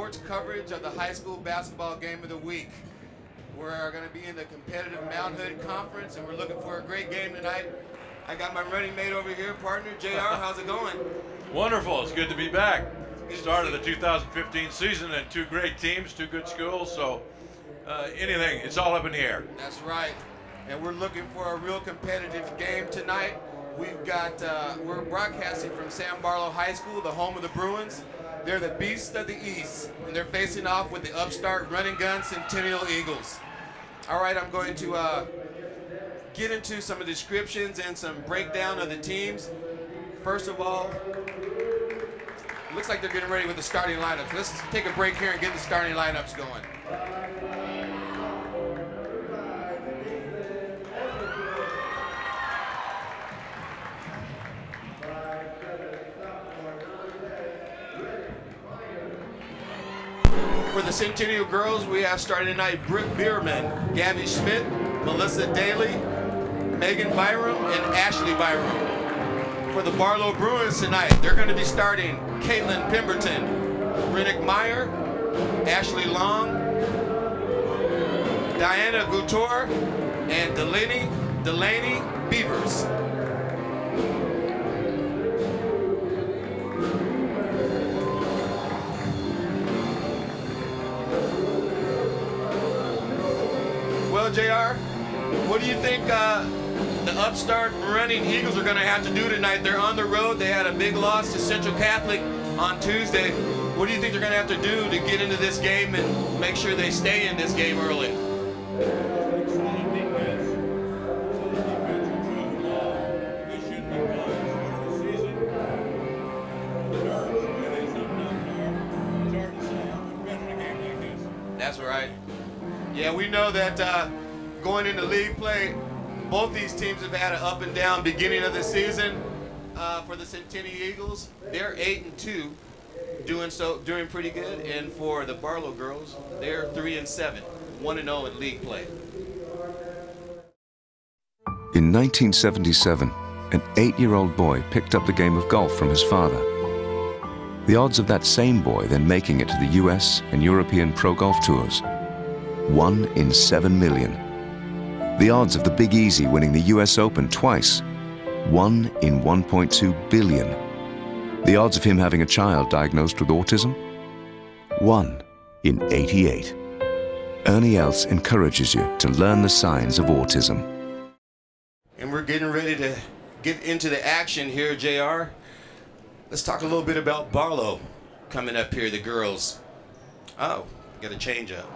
sports coverage of the high school basketball game of the week. We're going to be in the competitive Mount Hood Conference, and we're looking for a great game tonight. I got my running mate over here, partner, JR. How's it going? Wonderful. It's good to be back. Start of the 2015 season and two great teams, two good schools, so anything, it's all up in the air. That's right. And we're looking for a real competitive game tonight. We've got, we're broadcasting from Sam Barlow High School, the home of the Bruins. They're the Beasts of the East, and they're facing off with the upstart running gun Centennial Eagles. All right, I'm going to get into some of the descriptions and some breakdown of the teams. First of all, looks like they're getting ready with the starting lineups. Let's take a break here and get the starting lineups going. For the Centennial girls, we have starting tonight Brooke Bierman, Gabby Schmidt, Melissa Daly, Megan Byram, and Ashley Byram. For the Barlow Bruins tonight, they're going to be starting Caitlin Pemberton, Rennick Meyer, Ashley Long, Diana Gouture, and Delaney Beavers. Well, JR, what do you think the upstart running Eagles are going to have to do tonight? They're on the road. They had a big loss to Central Catholic on Tuesday. What do you think they're going to have to do to get into this game and make sure they stay in this game early? That's right. Yeah, we know that going into league play, both these teams have had an up and down beginning of the season. For the Centennial Eagles, they're 8-2, doing pretty good, and for the Barlow girls, they're 3-7, 1-0 in league play. In 1977, an 8-year-old boy picked up the game of golf from his father. The odds of that same boy then making it to the US and European Pro Golf Tours: 1 in 7 million. The odds of the Big Easy winning the US Open twice: 1 in 1.2 billion. The odds of him having a child diagnosed with autism: 1 in 88. Ernie Els encourages you to learn the signs of autism. And we're getting ready to get into the action here, JR. Let's talk a little bit about Barlow coming up here, the girls. Oh, got a change up.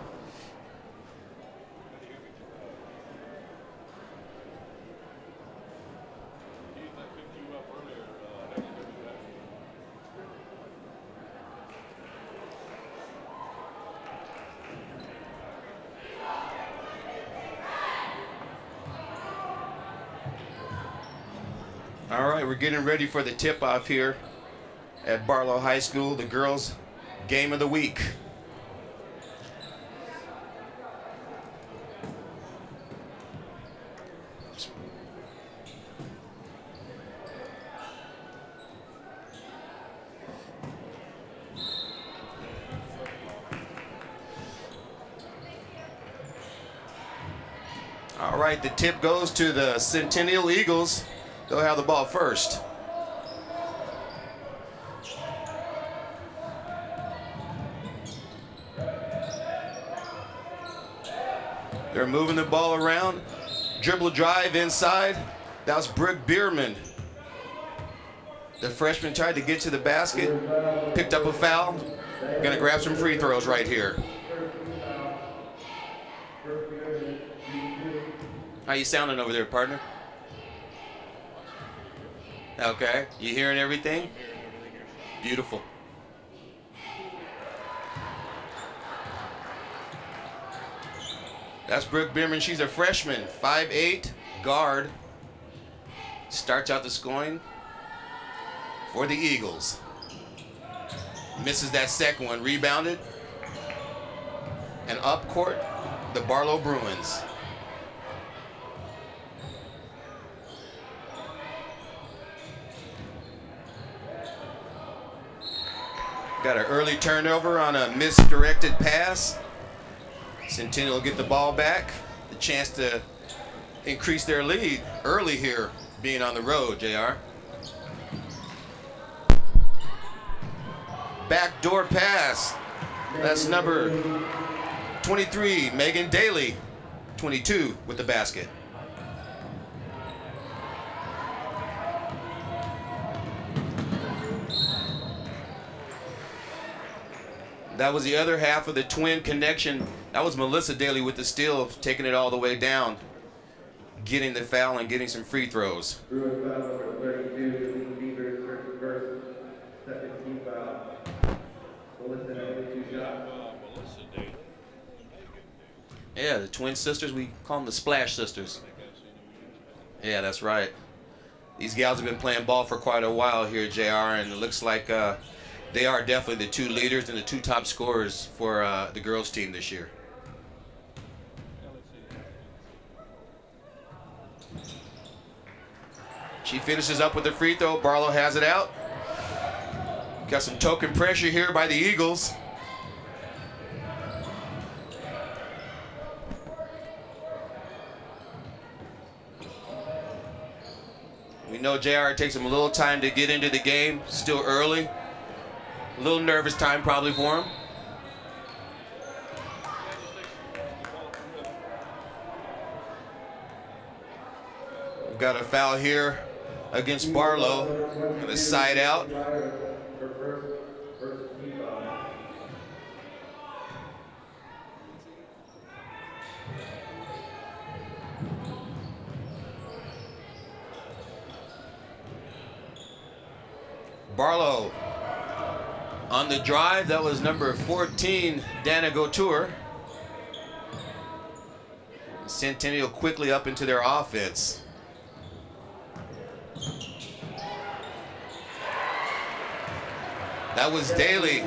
All right, we're getting ready for the tip-off here at Barlow High School, the girls' game of the week. All right, the tip goes to the Centennial Eagles. They'll have the ball first. They're moving the ball around. Dribble drive inside. That was Brooke Bierman. The freshman tried to get to the basket, picked up a foul. Gonna grab some free throws right here. How you sounding over there, partner? Okay, you hearing everything? Beautiful. That's Brooke Bierman. She's a freshman, 5'8", guard. Starts out the scoring for the Eagles. Misses that second one, rebounded. And up court, the Barlow Bruins. Got an early turnover on a misdirected pass. Centennial will get the ball back. A chance to increase their lead early here, being on the road, JR. Backdoor pass. That's number 23, Megan Daly. 22 with the basket. That was the other half of the twin connection. That was Melissa Daly with the steal, taking it all the way down, getting the foul and getting some free throws. Bruins foul number 32, Beavers first, second team foul. Melissa Daly, 2 shots. Yeah, the twin sisters, we call them the Splash Sisters. Yeah, that's right. These gals have been playing ball for quite a while here, JR, and it looks like they are definitely the 2 leaders and the 2 top scorers for the girls team this year. She finishes up with the free throw. Barlow has it out. Got some token pressure here by the Eagles. We know JR, it takes him a little time to get into the game, still early. A little nervous time probably for him. We've got a foul here against Barlow and a side out. Barlow on the drive. That was number 14, Dana Gotour. Centennial quickly up into their offense. That was Daly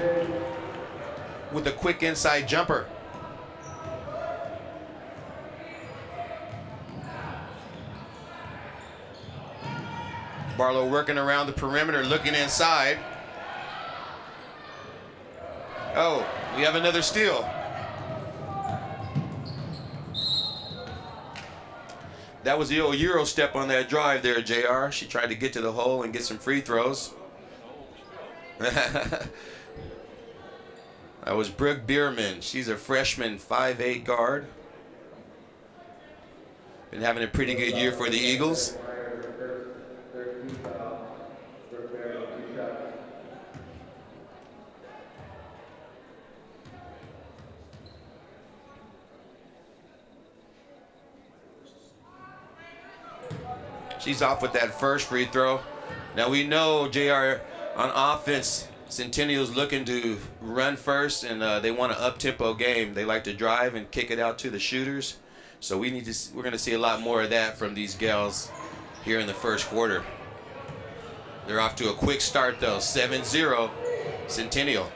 with a quick inside jumper. Barlow working around the perimeter, looking inside. Oh, we have another steal. That was the old Euro step on that drive there, JR. She tried to get to the hole and get some free throws. That was Brooke Bierman. She's a freshman, 5'8" guard. Been having a pretty good year for the Eagles. She's off with that first free throw. Now we know, JR, on offense, Centennial's looking to run first, and they want an up-tempo game. They like to drive and kick it out to the shooters. So we're going to see a lot more of that from these gals here in the first quarter. They're off to a quick start, though. 7-0, Centennial.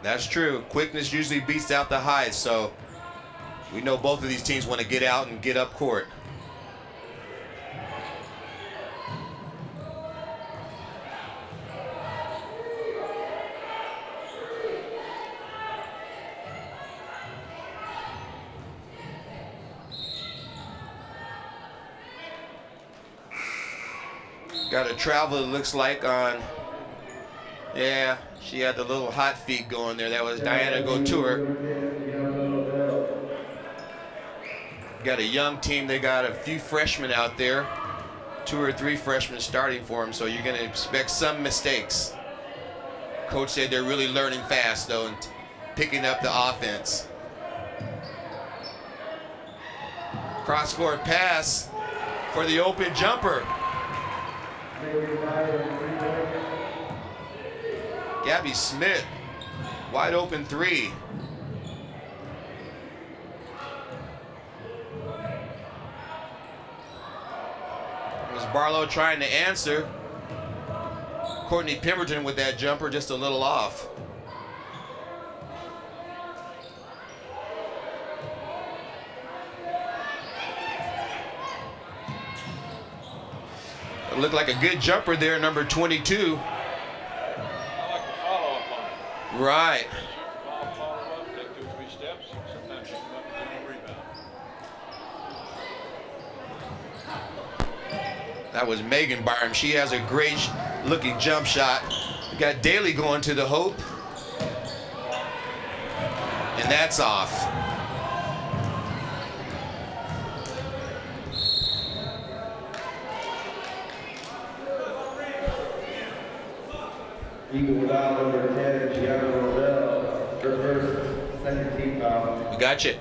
That's true. Quickness usually beats out the height, so we know both of these teams want to get out and get up court. Got a travel, it looks like, on, yeah, she had the little hot feet going there. That was Diana Gotour. Got a young team. They got a few freshmen out there. 2 or 3 freshmen starting for them, so you're going to expect some mistakes. Coach said they're really learning fast, though, and picking up the offense. Cross-court pass for the open jumper. Gabby Smith, wide open 3. Was Barlow trying to answer? Courtney Pemberton with that jumper, just a little off. It looked like a good jumper there, number 22. Right. Take 2 or 3 steps. Sometimes you come up and get a rebound. That was Megan Byram. She has a great looking jump shot. We got Daly going to the hoop. And that's off. Eagle foul number 10, Gianna Rodell, her first, second team foul. We got you.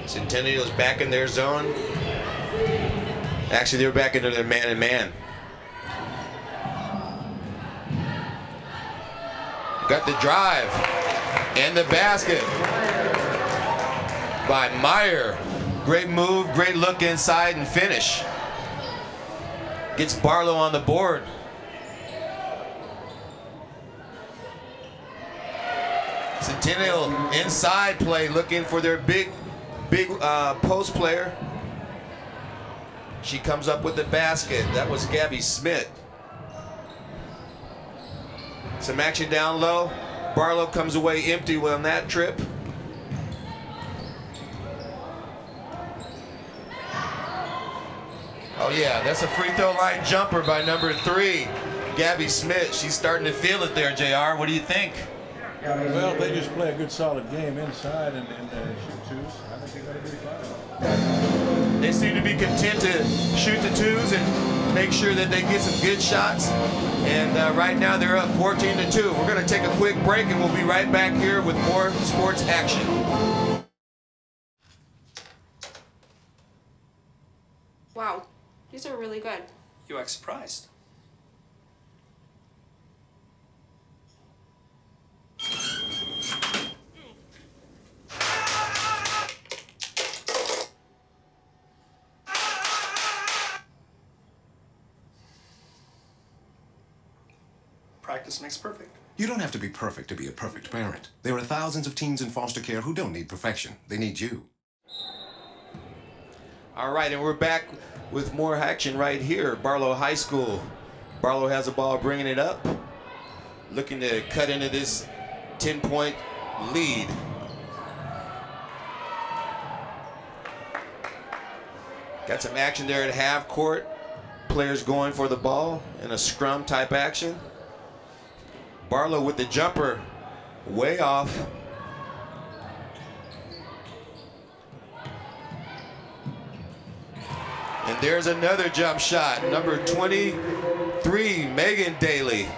Centennial's back in their zone. Actually, they're back into their man-and-man. Got the drive and the basket by Meyer. Great move, great look inside and finish. Gets Barlow on the board. Centennial inside play, looking for their big post player. She comes up with the basket. That was Gabby Smith. Some action down low. Barlow comes away empty on that trip. Oh yeah, that's a free throw line jumper by number 3, Gabby Smith. She's starting to feel it there, JR. What do you think? Well, they just play a good solid game inside and shoot twos. I think they're going to be fine. They seem to be content to shoot the twos and make sure that they get some good shots. And right now they're up 14-2. We're going to take a quick break and we'll be right back here with more sports action. Wow, these are really good. You act surprised. Practice makes perfect. You don't have to be perfect to be a perfect parent. There are thousands of teens in foster care who don't need perfection. They need you. All right, and we're back with more action right here. Barlow High School. Barlow has the ball, bringing it up. Looking to cut into this 10-point lead. Got some action there at half court. Players going for the ball in a scrum type action. Barlow with the jumper, way off. And there's another jump shot, number 23, Megan Daly.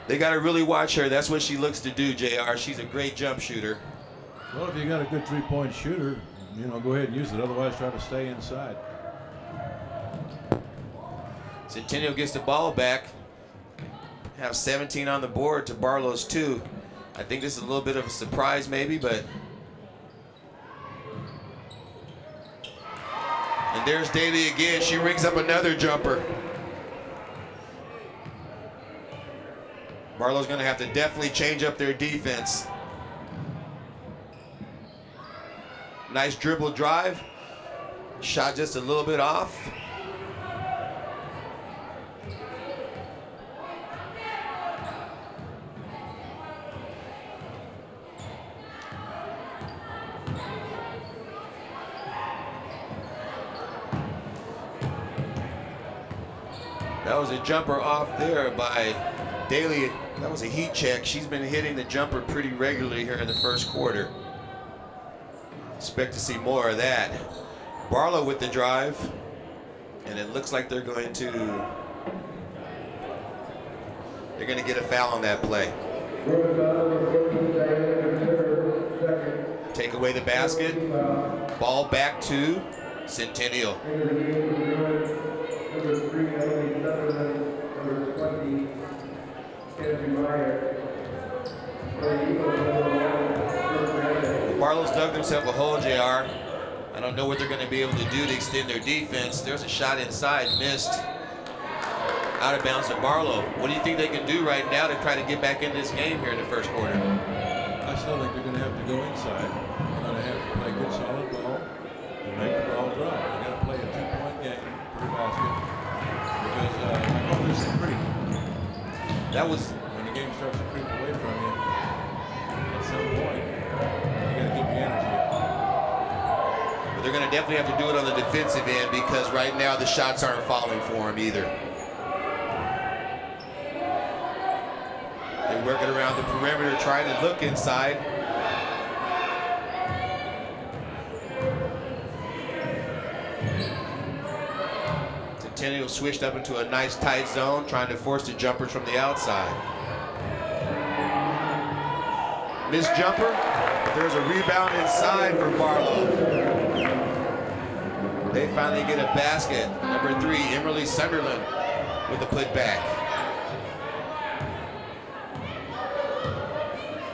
They got to really watch her. That's what she looks to do, JR. She's a great jump shooter. Well, if you got a good three-point shooter, you know, go ahead and use it. Otherwise, try to stay inside. Centennial gets the ball back. Have 17 on the board to Barlow's 2. I think this is a little bit of a surprise maybe, but. And there's Daly again. She rings up another jumper. Barlow's gonna have to definitely change up their defense. Nice dribble drive. Shot just a little bit off. That was a jumper off there by Daly. That was a heat check. She's been hitting the jumper pretty regularly here in the first quarter. Expect to see more of that. Barlow with the drive. And it looks like they're going to get a foul on that play. Take away the basket. Ball back to Centennial. Number 3, Emily Sutherland. Number 20, Kennedy Meyer. Barlow's dug themselves a hole, JR. I don't know what they're going to be able to do to extend their defense. There's a shot inside, missed. Out of bounds to Barlow. What do you think they can do right now to try to get back in this game here in the first quarter? I still think they're going to have to go inside. They're going to have to play good solid ball and make the ball drop. They're going to play a 2-point game per basket because this is creep. That was when the game starts to creep away from you. At some point, you got to get the energy up. But they're going to definitely have to do it on the defensive end because right now the shots aren't falling for them either. They're working around the perimeter, trying to look inside. Centennial switched up into a nice tight zone, trying to force the jumpers from the outside. Missed jumper, but there's a rebound inside for Barlow. They finally get a basket. Number 3, Emily Sunderland with the putback.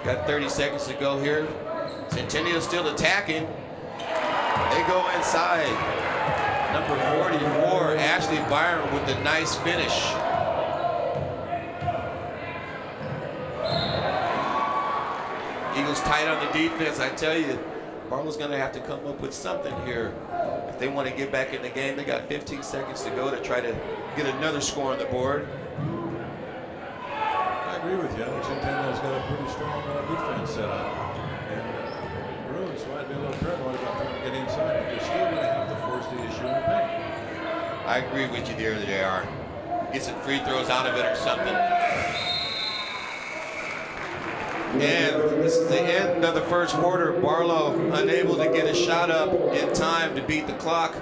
Got 30 seconds to go here. Centennial still attacking. They go inside. Number 44, Ashley Byron with the nice finish. Eagles tight on the defense. I tell you, Barlow's going to have to come up with something here. If they want to get back in the game, they got 15 seconds to go to try to get another score on the board. I agree with you. I think Centennial's got a pretty strong defense set up. And Bruins might be a little paranoid about trying to get inside, but they're still going to have to force the issue in the paint. I agree with you there, they are. Get some free throws out of it or something. And this is the end of the first quarter. Barlow unable to get a shot up in time to beat the clock.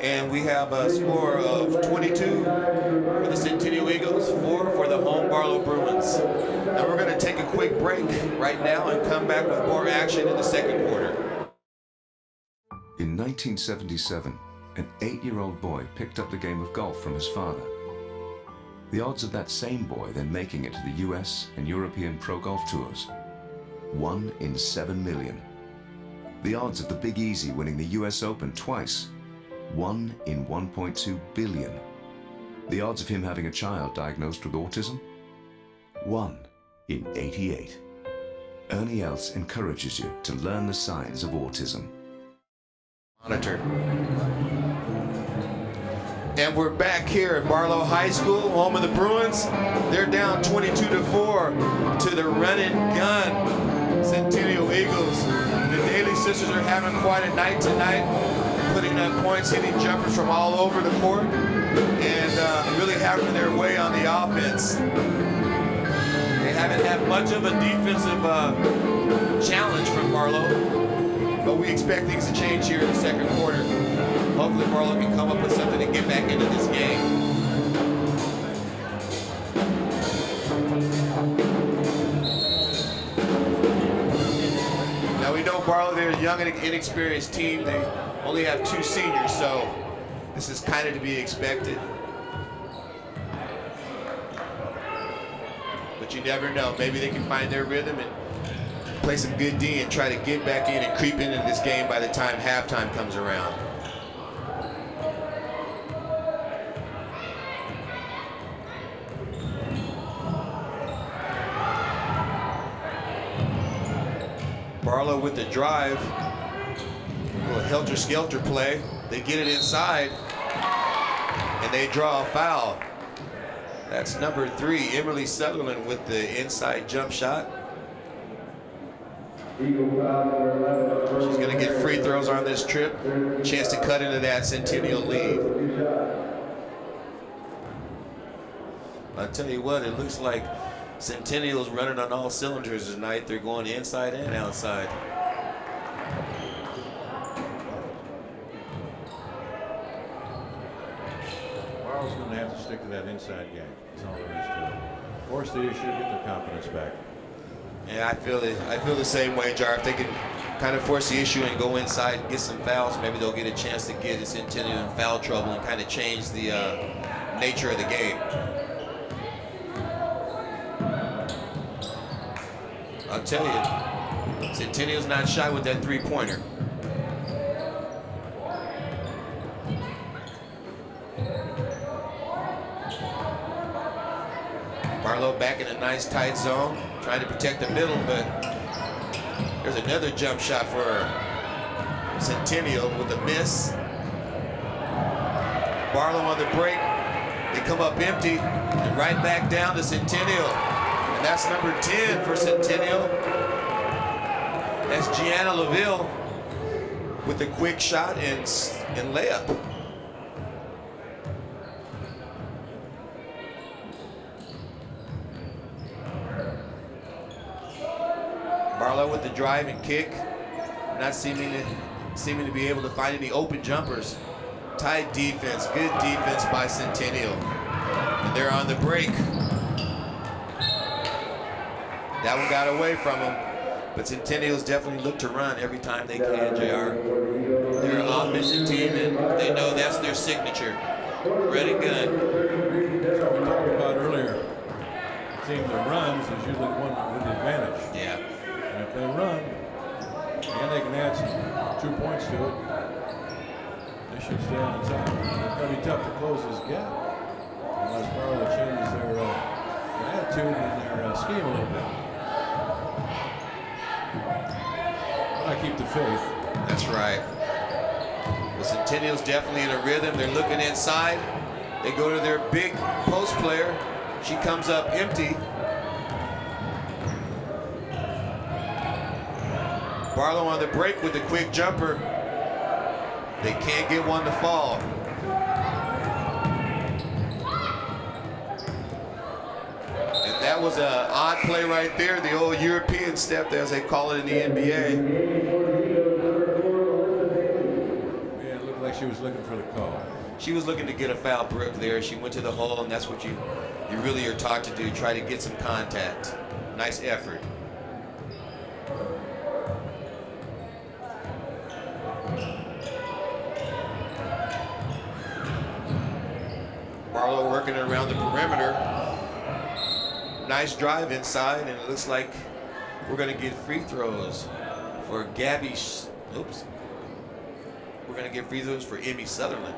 And we have a score of 22 for the Centennial Eagles, 4 for the home Barlow Bruins. Now we're going to take a quick break right now and come back with more action in the second quarter. In 1977, an 8-year-old boy picked up the game of golf from his father. The odds of that same boy then making it to the US and European Pro Golf Tours, 1 in 7 million. The odds of the Big Easy winning the US Open twice, 1 in 1.2 billion. The odds of him having a child diagnosed with autism, 1 in 88. Ernie Els encourages you to learn the signs of autism. Monitor. And we're back here at Barlow High School, home of the Bruins. They're down 22-4 to the run and gun Centennial Eagles. The Daly sisters are having quite a night tonight, putting up points, hitting jumpers from all over the court, and really having their way on the offense. They haven't had much of a defensive challenge from Barlow, but we expect things to change here in the second quarter. Hopefully Barlow can come up with something to get back into this game. Now we know Barlow, they're a young and inexperienced team. They only have 2 seniors, so this is kind of to be expected. But you never know. Maybe they can find their rhythm and play some good D and try to get back in and creep into this game by the time halftime comes around. Barlow with the drive, a little helter-skelter play. They get it inside, and they draw a foul. That's number 3, Emily Sutherland with the inside jump shot. She's going to get free throws on this trip. Chance to cut into that Centennial lead. I'll tell you what, it looks like Centennial's running on all cylinders tonight. They're going inside and outside. Barlow's going to have to stick to that inside game. That's all there is to it. Force the issue, get their confidence back. Yeah, I feel the same way, Jar. If they can kind of force the issue and go inside and get some fouls, maybe they'll get a chance to get Centennial in foul trouble and kind of change the nature of the game. I'll tell you, Centennial's not shy with that three-pointer. Barlow back in a nice tight zone, trying to protect the middle, but There's another jump shot for Centennial with a miss. Barlow on the break. They come up empty and right back down to Centennial. And that's number 10 for Centennial. That's Gianna LaVille with a quick shot and layup. Barlow with the drive and kick, not seeming to be able to find any open jumpers. Tight defense, good defense by Centennial. And they're on the break. That one got away from them, but Centennial's definitely look to run every time they can, JR. They're an offensive team and they know that's their signature. Ready, gun. We talked about earlier, the team that runs is usually the one with the advantage. Yeah. And if they run, and they can add some 2 points to it, they should stay on top. It's going to be tough to close this gap unless Barlow changes their attitude and their scheme a little bit. But I keep the faith. That's right. The Centennial's definitely in a rhythm. They're looking inside. They go to their big post player. She comes up empty. Barlow on the break with a quick jumper. They can't get one to fall. And that was an odd play right there, the old European step, as they call it in the NBA. Yeah, it looked like she was looking for the call. She was looking to get a foul brook there. She went to the hole, and that's what you really are taught to do, try to get some contact. Nice effort. Barlow working around the perimeter. Nice drive inside, and it looks like we're going to get free throws for Gabby. Oops. We're going to get free throws for Emmy Sutherland.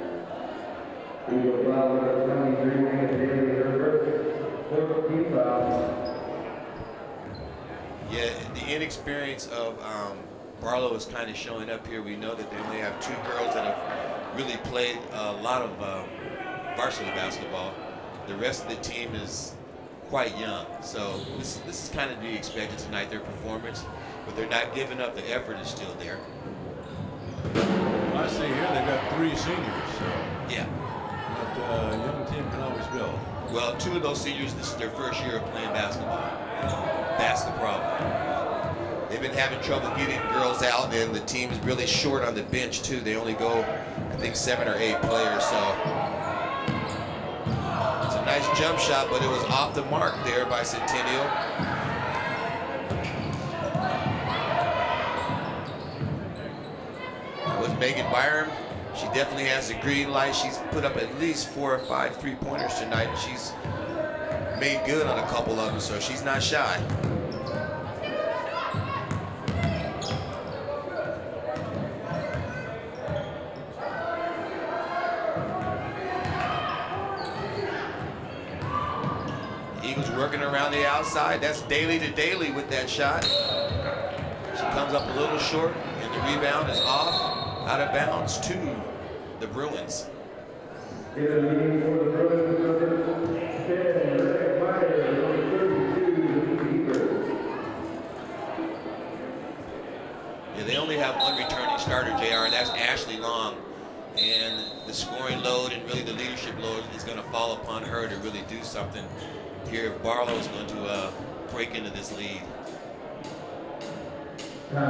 Yeah, the inexperience of Barlow is kind of showing up here. We know that they only have 2 girls that have really played a lot of varsity basketball. The rest of the team is quite young, so this is kind of to be expected tonight, their performance, but they're not giving up. The effort is still there. I see here they've got 3 seniors, so yeah. But a young team can always build. Well, 2 of those seniors, this is their first year of playing basketball. That's the problem. They've been having trouble getting girls out, and the team is really short on the bench too. They only go, I think, 7 or 8 players, so. It's a nice jump shot, but it was off the mark there by Centennial. With Megan Byram, she definitely has the green light. She's put up at least 4 or 5 3-pointers tonight, and she's made good on a couple of them, so she's not shy. Eagles working around the outside. That's Daly to Daly with that shot. She comes up a little short, and the rebound is off, out of bounds to the Bruins. Yeah, they only have 1 returning starter, JR, and that's Ashley Long. And the scoring load and really the leadership load is going to fall upon her to really do something here. Barlow is going to break into this lead. We've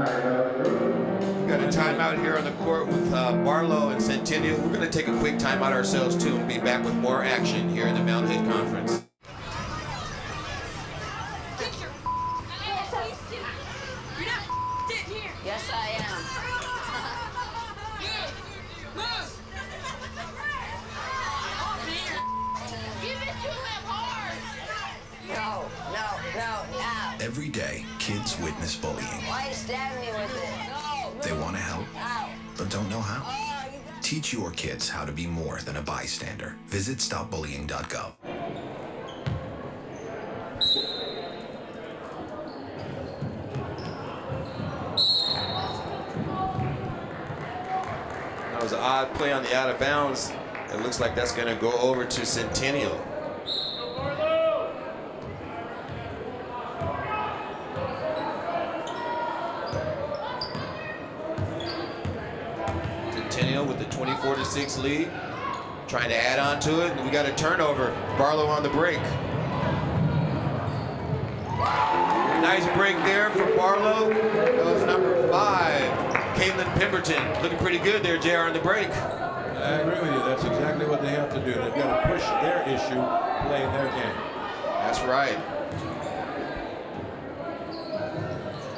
got a timeout here on the court with Barlow and Centennial. We're going to take a quick timeout ourselves too and be back with more action here in the Mount Hood Conference. Yes, I am. Give it to him hard. No. Every day, kids witness bullying. Why you stab me with it? They want to help, Ow. but don't know how. Teach your kids how to be more than a bystander. Visit stopbullying.gov. was an odd play on the out of bounds. It looks like that's going to go over to Centennial. Centennial with the 24-6 lead, trying to add on to it, and we got a turnover. Barlow on the break. Nice break there for Barlow. That was number 5, Caitlin Pemberton. Looking pretty good there, JR, on the break. I agree with you. That's exactly what they have to do. They've got to push their issue, play their game. That's right.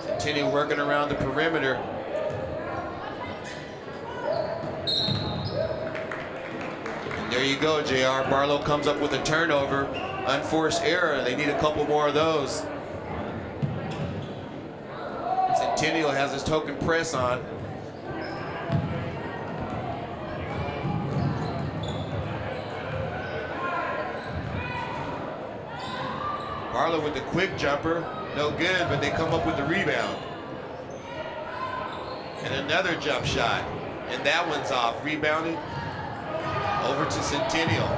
Centennial working around the perimeter. And there you go, JR. Barlow comes up with a turnover. Unforced error. They need a couple more of those. Centennial has his token press on. Barlow with the quick jumper, no good, but they come up with the rebound. And another jump shot, and that one's off, rebounded over to Centennial.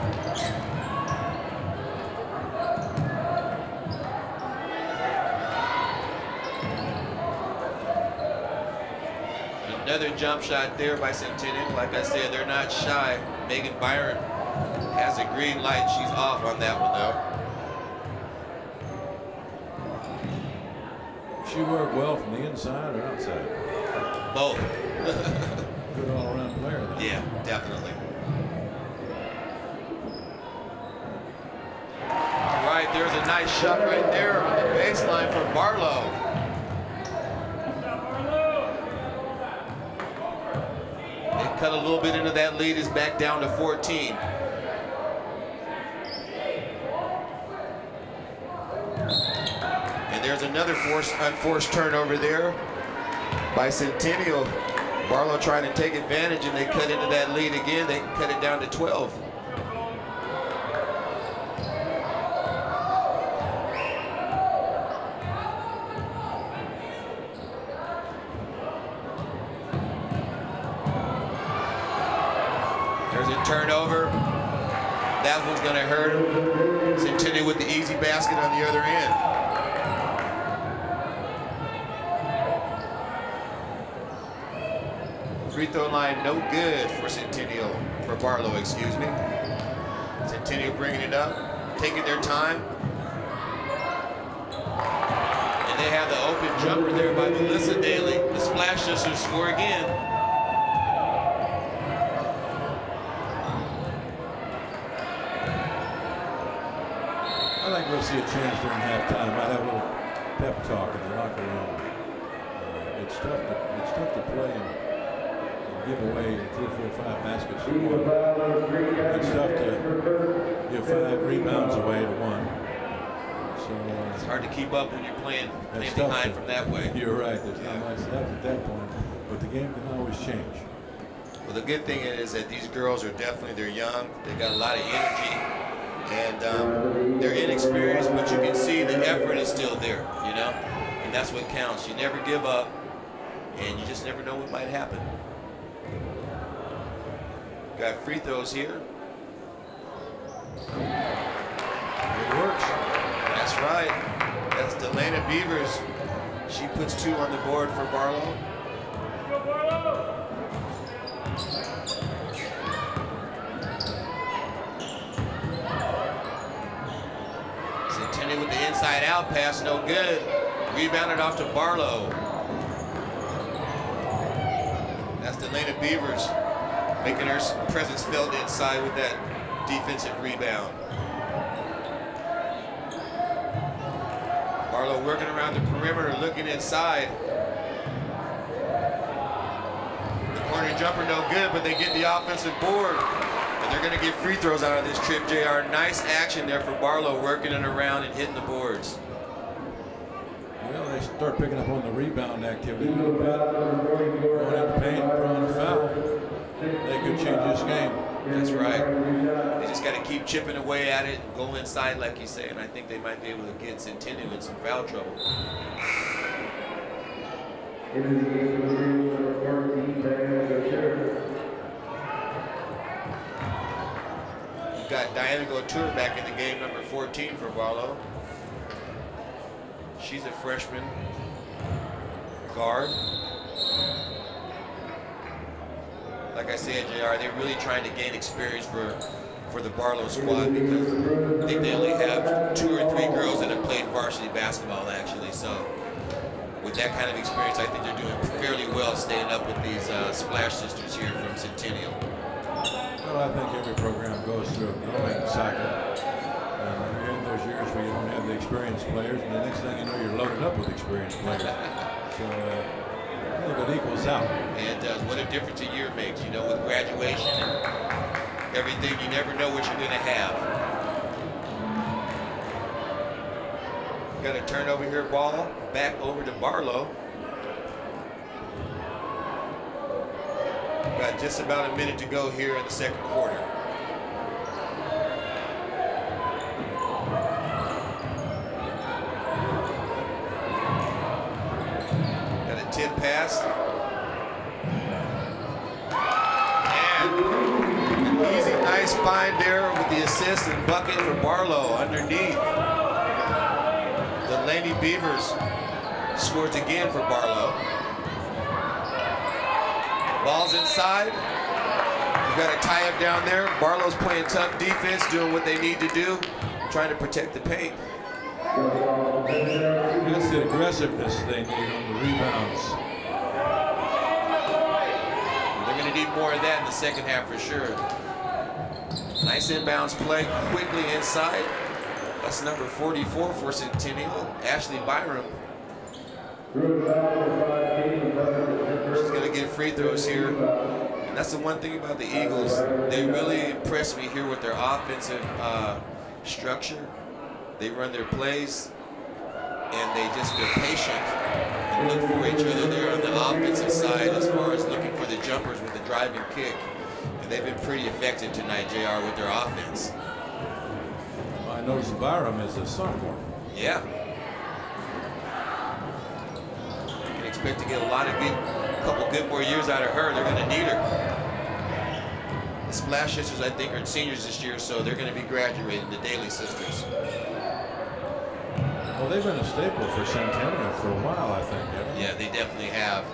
Another jump shot there by Centennial. Like I said, they're not shy. Megan Byron has a green light. She's off on that one, though. She worked well from the inside or outside? Both. Good all-around player, though. Yeah, definitely. All right, there's a nice shot right there on the baseline for Barlow. They cut a little bit into that lead. It's back down to 14. And there's another unforced turnover there by Centennial. Barlow trying to take advantage, and they cut into that lead again. They can cut it down to 12. There's a turnover. That one's going to hurt him. Centennial with the easy basket on the other end. Free throw line no good for Centennial, for Barlow, excuse me. Centennial bringing it up, taking their time. And they have the open jumper there by Melissa Daly. The Splash Sisters score again. I think we'll see a change during halftime. Might have a little pep talk in the locker room. It's tough to play and give away 3, 4, 5 baskets to 1. It's tough to give 5 rebounds away to 1. So it's hard to keep up when you're playing behind from that way. You're right. There's not much left at that point, but the game can always change. Well, the good thing is that these girls are they're young. They got a lot of energy, and they're inexperienced, but you can see the effort is still there, you know, and that's what counts. You never give up, and you just never know what might happen. Got free throws here. It works. That's right. That's Delana Beavers. She puts 2 on the board for Barlow. Centennial with the inside out pass, no good. Rebounded off to Barlow. That's Delana Beavers, making her presence felt inside with that defensive rebound. Barlow working around the perimeter, looking inside. The corner jumper no good, but they get the offensive board. And they're going to get free throws out of this trip, JR. Nice action there for Barlow, working it around and hitting the boards. Well, they start picking up on the rebound activity a little bit. Going in the paint, throwing a foul. They could change this game. That's right. They just got to keep chipping away at it and go inside, like you say, and I think they might be able to get Centennial in some foul trouble. We've got Diana Couture back in the game, number 14 for Barlow. She's a freshman guard. Like I said, JR, they're really trying to gain experience for the Barlow squad because I think they only have 2 or 3 girls that have played varsity basketball actually. So with that kind of experience, I think they're doing fairly well staying up with these Splash sisters here from Centennial. Well, I think every program goes through a growing cycle. You're in those years where you don't have the experienced players, and the next thing you know, you're loaded up with experienced players. So I think it equals out. And what a difference a year makes, you know, with graduation and everything, you never know what you're going to have. Got a turnover here, ball back over to Barlow. Got just about a minute to go here in the second quarter. Got a tip pass. And an easy, nice find there with the assist and bucket for Barlow underneath. The Lady Beavers scores again for Barlow. Ball's inside. We've got a tie-up down there. Barlow's playing tough defense, doing what they need to do, trying to protect the paint. That's the aggressiveness they need on the rebounds. They're going to need more of that in the second half for sure. Nice inbounds play, quickly inside. That's number 44 for Centennial, Ashley Byram. She's going to get free throws here. And that's the one thing about the Eagles. They really impress me here with their offensive structure. They run their plays, and they're patient and look for each other there on the offensive side as far as looking for the jumpers with the driving kick. And they've been pretty effective tonight, JR, with their offense. I noticed Byram is a sophomore. Yeah. You can expect to get a couple good more years out of her. They're going to need her. The Splash sisters, I think, are seniors this year, so they're going to be graduating, the Daly sisters. Well, they've been a staple for Centennial for a while, I think, haven't they? Yeah, they definitely have.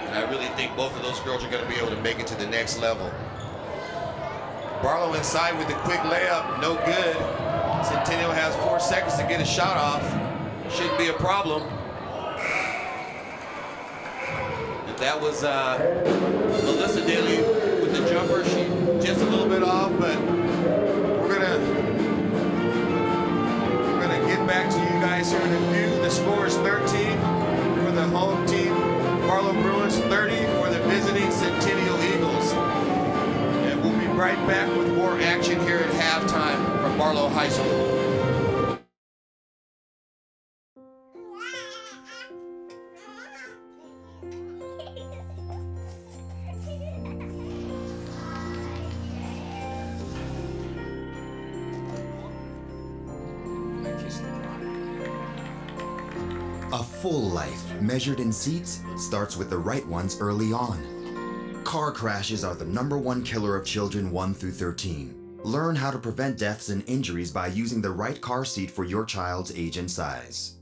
And I really think both of those girls are going to be able to make it to the next level. Barlow inside with a quick layup, no good. Centennial has 4 seconds to get a shot off. Shouldn't be a problem. And that was Melissa Daly with the jumper. She just a little bit off, but we're gonna get back to you guys here in a few. The score is 13 for the home team, Barlow Bruins, 30 for the visiting Centennial Eagles. And we'll be right back with more action here at halftime from Barlow High School. A full life, measured in seats, starts with the right ones early on. Car crashes are the #1 killer of children 1 through 13. Learn how to prevent deaths and injuries by using the right car seat for your child's age and size.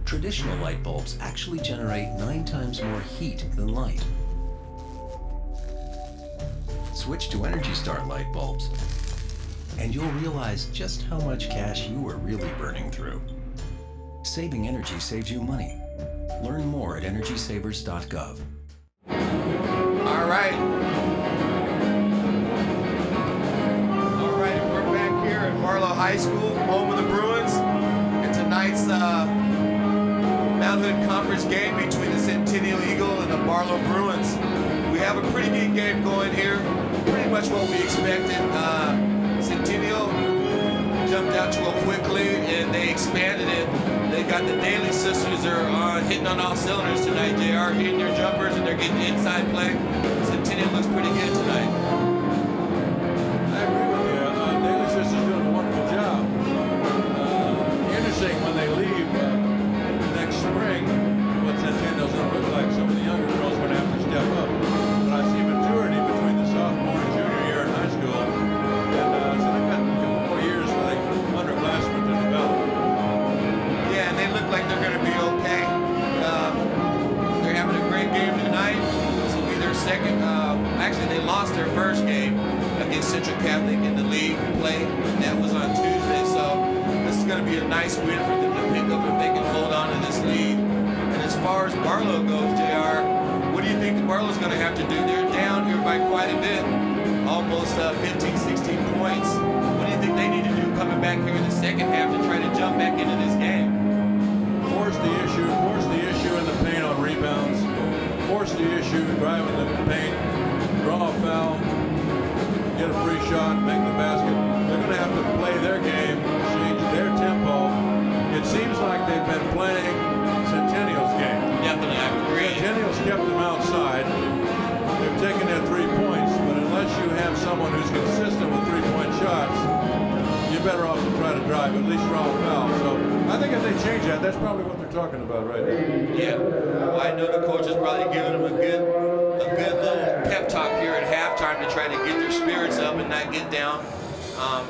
Traditional light bulbs actually generate 9 times more heat than light. Switch to Energy Star light bulbs, and you'll realize just how much cash you are really burning through. Saving energy saves you money. Learn more at energysavers.gov. All right, we're back here at Barlow High School, home of the Bruins. And tonight's Mountain Conference game between the Centennial Eagle and the Barlow Bruins. We have a pretty neat game going here. Pretty much what we expected. Centennial jumped out to it quickly and they expanded it. They got the Daly sisters are hitting on all cylinders tonight. They are hitting their jumpers and they're getting inside play. Centennial looks pretty good tonight. I agree with you. Daly sisters doing a wonderful job. second, actually they lost their first game against Central Catholic in the league play, and that was on Tuesday. So this is going to be a nice win for them to pick up if they can hold on to this lead. And as far as Barlow goes, JR, what do you think Barlow's going to have to do? They're down here by quite a bit, almost 15, 16 points. What do you think they need to do coming back here in the second half to try to jump back into this game? Force the issue in the paint on rebounds, force the issue, drive in the paint, draw a foul, get a free shot, make the basket. They're going to have to play their game, change their tempo. It seems like they've been playing Centennial's game. Definitely, I agree. Centennial's kept them outside. They've taken their 3 points, but unless you have someone who's consistent with 3-point shots, you're better off to try to drive, at least draw a foul. So I think if they change that, that's probably what they're talking about right now. Yeah, well, I know the coach is probably giving them a good little pep talk here at halftime to try to get their spirits up and not get down.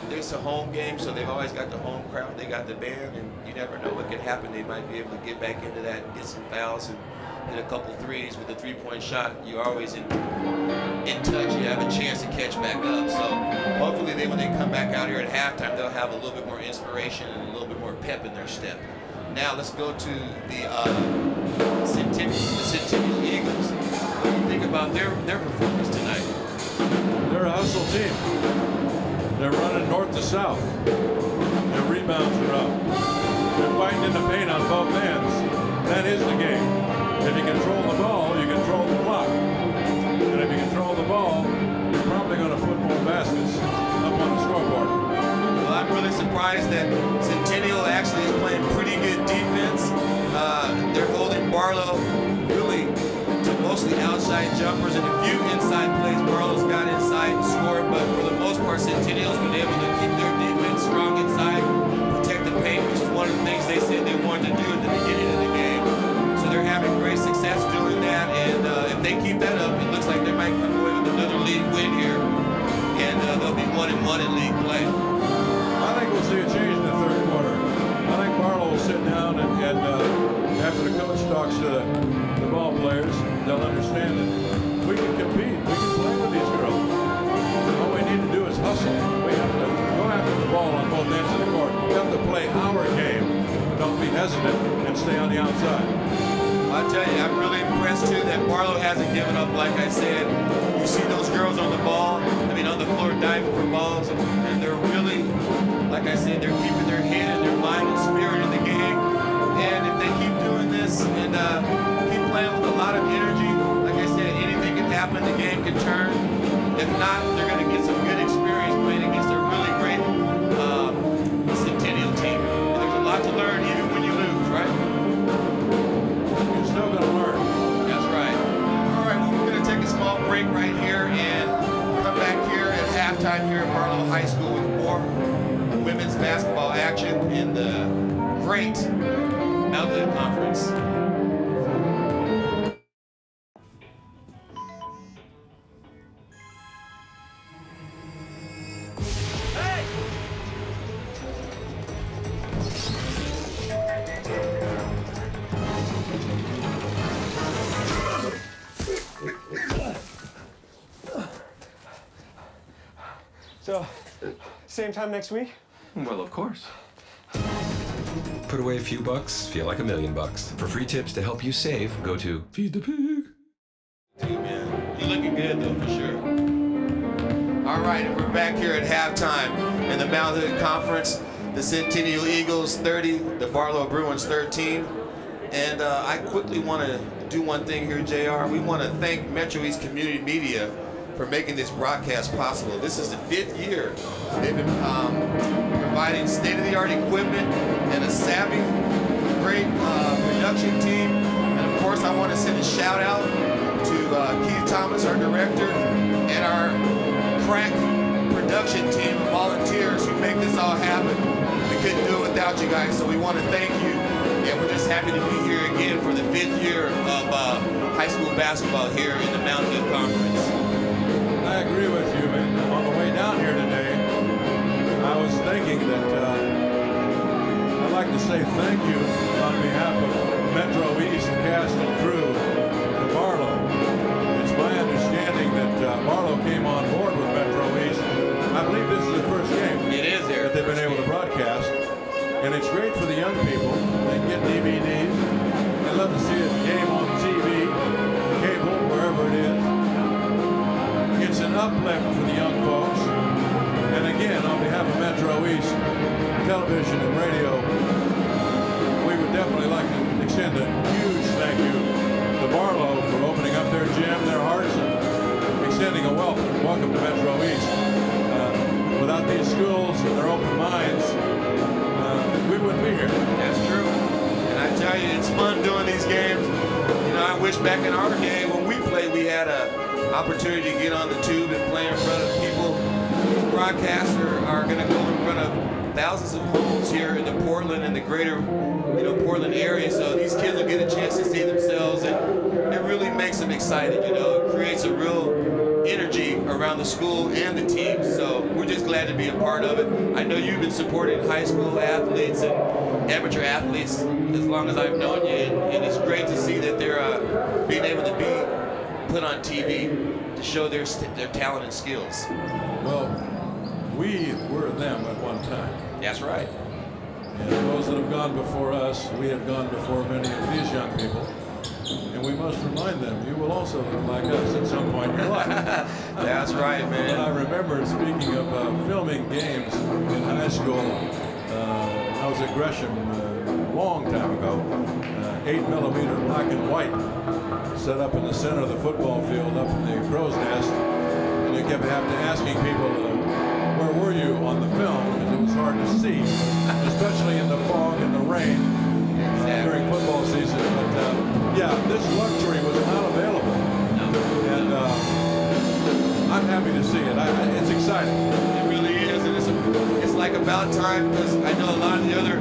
There's a home game, so they've always got the home crowd. They got the band, and you never know what could happen. They might be able to get back into that and get some fouls and hit a couple threes with a 3-point shot. You're always in touch. You have a chance to catch back up. So hopefully when they come back out here at halftime, they'll have a little bit more inspiration and a little bit more pep in their step. Now let's go to the Centennial Eagles. What do you think about their performance tonight? They're a hustle team. They're running north to south. Their rebounds are up. They're fighting in the paint on both ends. That is the game. If you control the ball, you control the clock. And if you control the ball, you're probably going to put more baskets up on the scoreboard. Well, I'm really surprised that Centennial actually is playing pretty good defense. They're holding Barlow really to mostly outside jumpers and a few inside plays. Barlow's got inside and scored, but for the most part, Centennial's been able to keep their defense strong inside, protect the paint, which is one of the things they said they wanted to do at the beginning of the game. So they're having great success doing that, and if they keep that up, it looks like they might come away with another league win here, and they'll be 1-1 in league play. I think we'll see a change in the third quarter. I think Barlow will sit down and after the coach talks to the ball players, they'll understand that we can compete, we can play with these girls. All we need to do is hustle. We have to go after the ball on both ends of the court. We have to play our game. Don't be hesitant and stay on the outside. I'll tell you, I'm really impressed too that Barlow hasn't given up. Like I said, you see those girls on the ball, on the floor diving for balls, and they're really, like I said, they're keeping their head and their mind and spirit in the game. And if they keep doing this and keep playing with a lot of energy, like I said, anything can happen, the game can turn. If not, they're going to get some good experience playing against a really great Centennial team. And there's a lot to learn even when you lose, right? You're still going to learn. That's right. All right, well, we're going to take a small break right here and come back here at halftime here at Barlow High School with more women's basketball action in the great Mountain Conference. So, same time next week? Well, of course. Put away a few bucks, feel like $1 million. For free tips to help you save, go to Feed the Pig. Dude, man, you're looking good though, for sure. All right, and we're back here at halftime in the Mountain Conference. The Centennial Eagles 30, the Barlow Bruins 13. And I quickly want to do one thing here, JR. We want to thank MetroEast Community Media for making this broadcast possible. This is the 5th year they've been providing state-of-the-art equipment and a savvy, great production team. And of course, I want to send a shout out to Keith Thomas, our director, and our crack production team of volunteers who make this all happen. We couldn't do it without you guys, so we want to thank you. And we're just happy to be here again for the 5th year of high school basketball here in the Mountain Conference. I agree with you, and on the way down here today, I was thinking that I'd like to say thank you on behalf of MetroEast cast and crew to Barlow. It's my understanding And it's great for the young people. They can get DVDs. They love to see a game on TV, cable, wherever it is. It's an uplift for the young folks. And again, on behalf of MetroEast Television and Radio, we would definitely like to extend a huge thank you to Barlow for opening up their gym, their hearts, and extending a welcome to MetroEast. Without these schools and their open minds, we wouldn't be here. That's true. And I tell you, it's fun doing these games. You know, I wish back in our day when we played, we had an opportunity to get on the tube and play in front of people. These broadcasts are going to go in front of thousands of homes here in the Portland and the greater, Portland area. So these kids will get a chance to see themselves, and it really makes them excited. You know, it creates a real energy around the school and the team. So we're just glad to be a part of it. I know you've been supporting high school athletes and amateur athletes as long as I've known you, and it's great to see that they're being able to be put on TV to show their talent and skills. Well, we were them at one time. That's right. And those that have gone before us, we have gone before many of these young people. And we must remind them, you will also look like us at some point in your life. That's right, man. And I remember, speaking of filming games in high school, I was at Gresham a long time ago, 8mm black and white, set up in the center of the football field up in the crow's nest. And you kept asking people, where were you on the film? Because it was hard to see, especially in the fog and the rain during football season. But yeah, this luxury was not available. And I'm happy to see it. It's exciting. It really is. And it's like about time, because I know a lot of the other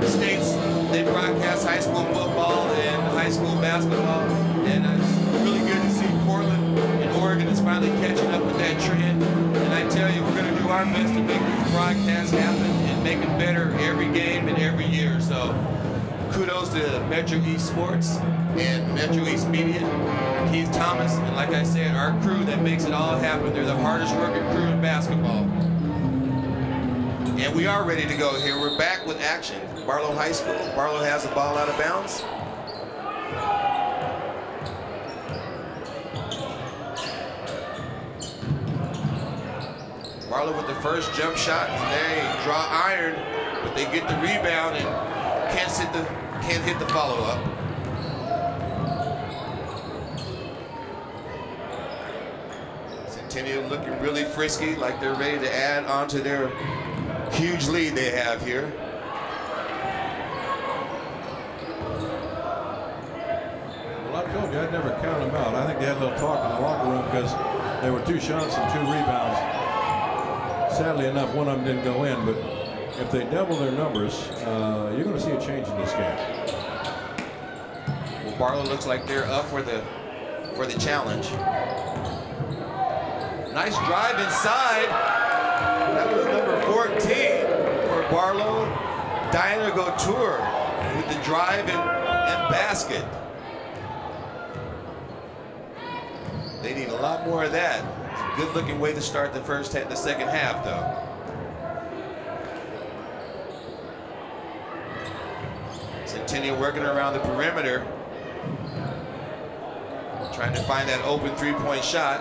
states, they broadcast high school football and high school basketball. And it's really good to see Portland and Oregon is finally catching up with that trend. And I tell you, we're going to do our best to make these broadcasts happen and make it better every game and every year. So kudos to MetroEast Sports and MetroEast Media, Keith Thomas, and like I said, our crew that makes it all happen. They're the hardest working crew in basketball. And we are ready to go here. We're back with action. Barlow High School. Barlow has the ball out of bounds. Barlow with the first jump shot, and they draw iron, but they get the rebound and can't hit the follow-up. Centennial looking really frisky, like they're ready to add on to their huge lead they have here. Well, I told you I'd never count them out. I think they had a little talk in the locker room because there were 2 shots and 2 rebounds. Sadly enough, one of them didn't go in, but if they double their numbers, you're going to see a change in this game. Well, Barlow looks like they're up for the challenge. Nice drive inside. That was number 14 for Barlow. Diana Couture with the drive and basket. They need a lot more of that. Good looking way to start the second half though. Centennial working around the perimeter, trying to find that open 3-point shot,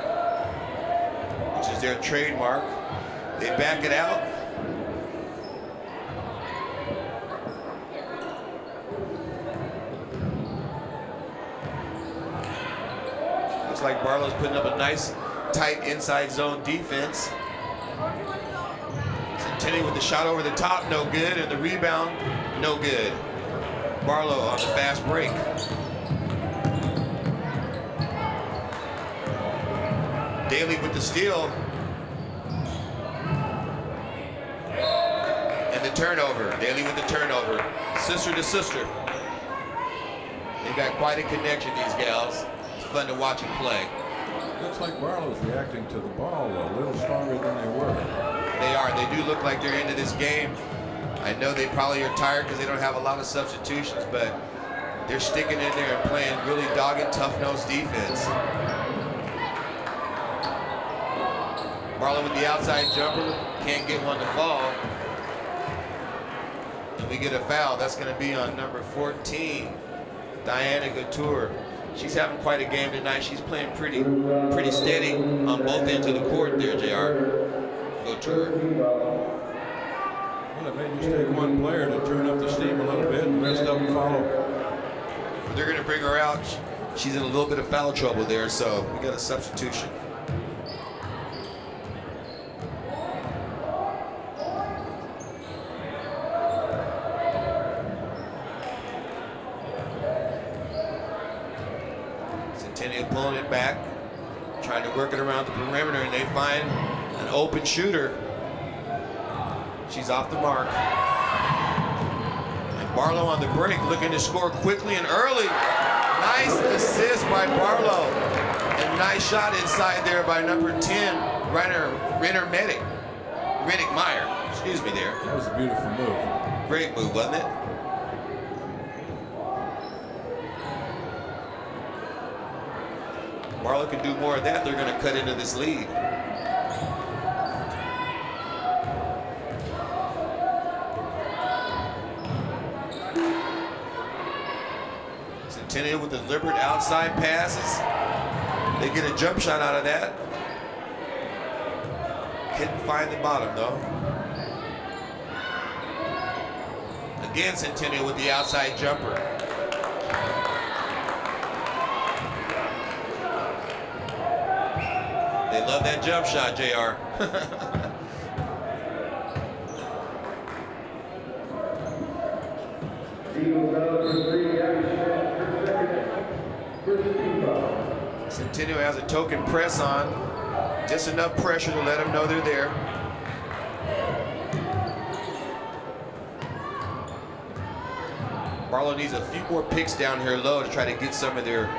which is their trademark. They back it out. Looks like Barlow's putting up a nice tight inside zone defense. Centennial with the shot over the top, no good, and the rebound, no good. Barlow on the fast break. Daly with the steal. And the turnover. Daly with the turnover. Sister to sister. They've got quite a connection, these gals. It's fun to watch them play. Looks like Barlow's reacting to the ball a little stronger than they were. They are. They do look like they're into this game. I know they probably are tired because they don't have a lot of substitutions, but they're sticking in there and playing really dogged, tough-nosed defense. Barlow with the outside jumper, can't get one to fall. And we get a foul. That's going to be on number 14, Diana Couture. She's having quite a game tonight. She's playing pretty steady on both ends of the court there, JR. Couture. Well, it may just take one player to turn up the steam a little bit, and the rest of them follow. They're going to bring her out. She's in a little bit of foul trouble there, so we got a substitution. Centennial pulling it back, trying to work it around the perimeter, and they find an open shooter. She's off the mark. And Barlow on the break, looking to score quickly and early. Nice assist by Barlow. And nice shot inside there by number 10, Renner Meyer. Excuse me there. That was a beautiful move. Great move, wasn't it? Barlow can do more of that. They're going to cut into this lead. Centennial with deliberate outside passes. They get a jump shot out of that. Couldn't find the bottom though. Again, Centennial with the outside jumper. They love that jump shot, JR. Centennial has a token press on. Just enough pressure to let them know they're there. Barlow needs a few more picks down here low to try to get some of their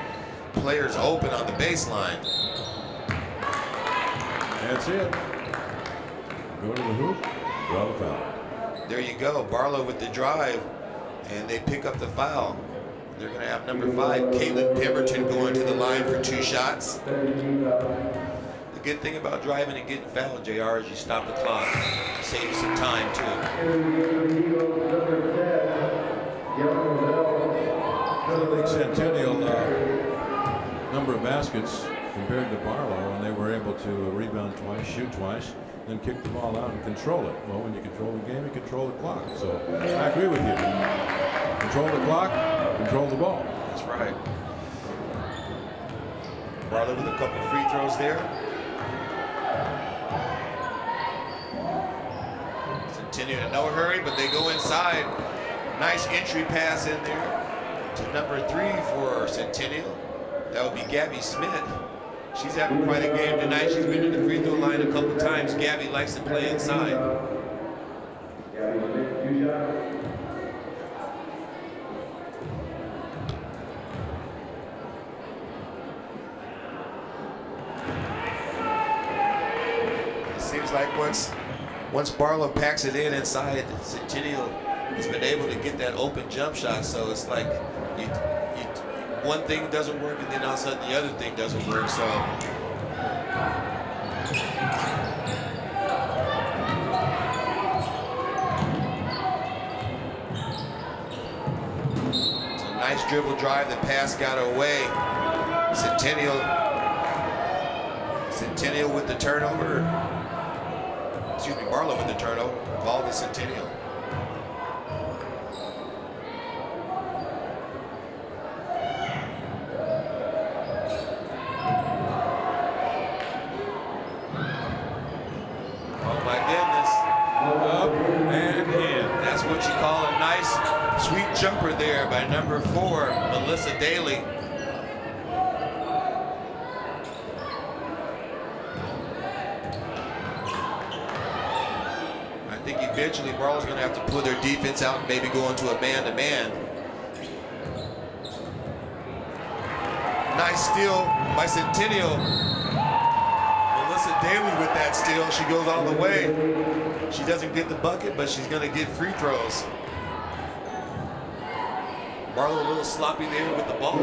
players open on the baseline. That's it. Go to the hoop, draw the foul. There you go. Barlow with the drive, and they pick up the foul. They're going to have number 5, Caitlin Pemberton, going to the line for 2 shots. The good thing about driving and getting fouled, JR, is you stop the clock. Save you some time, too. I think Centennial number of baskets compared to Barlow, and they were able to rebound twice, shoot twice, then kick the ball out and control it. Well, when you control the game, you control the clock. So I agree with you. Control the clock, control the ball. That's right. Barlow with a couple free throws there. Centennial in no hurry, but they go inside. Nice entry pass in there to number 3 for Centennial. That would be Gabby Smith. She's having quite a game tonight. She's been to the free throw line a couple times. Gabby likes to play inside. It seems like once Barlow packs it in inside, Centennial has been able to get that open jump shot. So it's like one thing doesn't work, and then all of a sudden the other thing doesn't work. So it's a nice dribble drive. The pass got away. Centennial with the turnover. Excuse me, Barlow with the turnover. Ball to Centennial. What you call a nice sweet jumper there by number 4, Melissa Daly. I think eventually Barlow's going to have to pull their defense out and maybe go into a man-to-man. Nice steal by Centennial. Melissa Daly with that steal. She goes all the way. She doesn't get the bucket, but she's going to get free throws. Barlow a little sloppy there with the ball.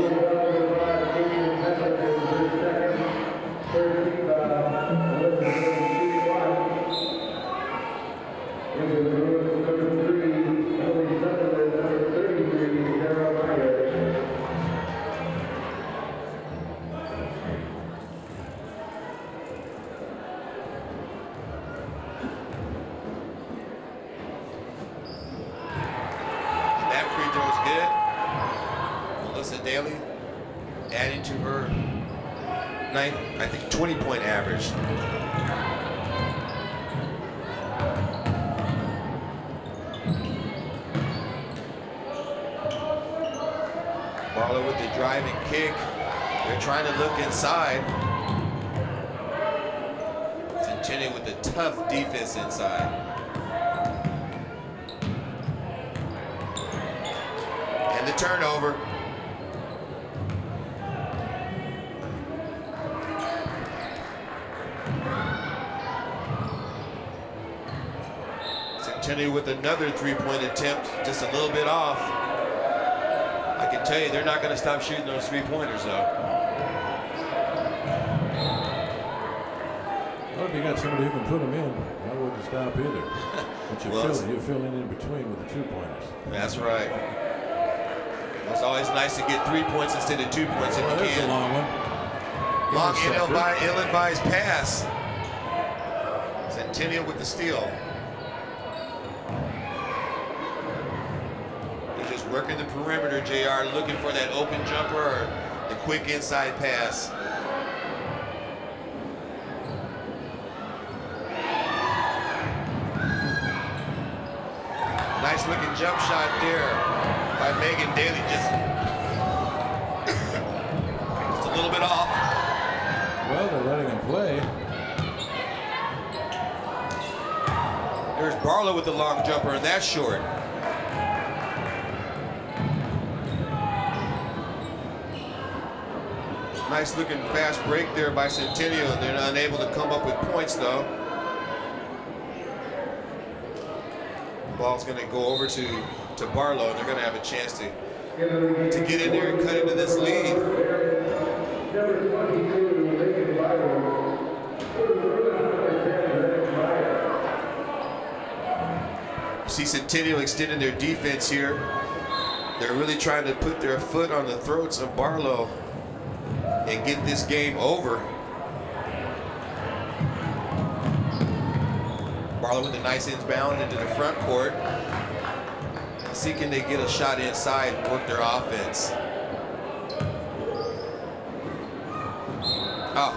Daly, adding to her 20-point average. Barlow with the driving kick. They're trying to look inside. Centennial with the tough defense inside. And the turnover. Centennial with another three-point attempt, just a little bit off. I can tell you they're not going to stop shooting those three-pointers though. Well, if you got somebody who can put them in, I wouldn't stop either. But you're filling in between with the two-pointers. That's right. It's always nice to get 3 points instead of 2 points if you can. A long one. Long ill-advised pass. Centennial with the steal. They're just working the perimeter, JR, looking for that open jumper or the quick inside pass. Nice looking jump shot there by Megan Daly, just a little bit off. Well, they're letting him play. There's Barlow with the long jumper, and that's short. Nice looking fast break there by Centennial, and they're unable to come up with points though. Ball's going to go over to Barlow, and they're going to have a chance to get in there and cut into this lead. See Centennial extending their defense here. They're really trying to put their foot on the throats of Barlow and get this game over. Barlow with a nice inbound into the front court. See can they get a shot inside and work their offense. Oh.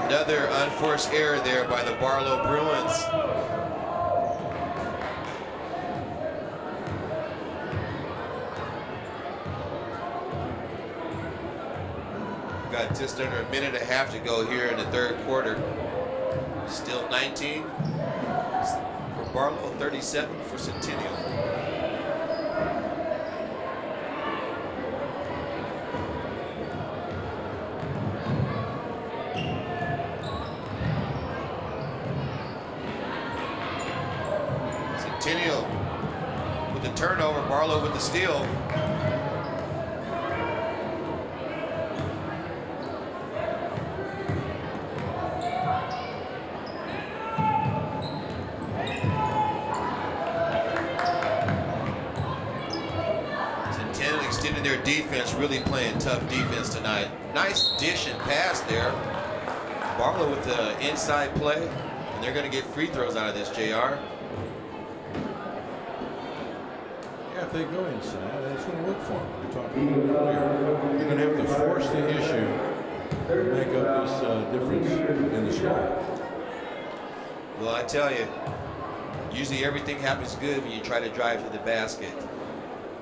Another unforced error there by the Barlow Bruins. Got just under a minute and a half to go here in the third quarter. Still 19 for Barlow, 37 for Centennial. Centennial with the turnover, Barlow with the steal. Their defense really playing tough defense tonight. Nice dish and pass there. Barlow with the inside play, and they're going to get free throws out of this, JR. Yeah, if they go inside, it's going to work for them. We talked about it earlier. You're going to have to force the issue to make up this difference in the score. Well, I tell you, usually everything happens good when you try to drive to the basket.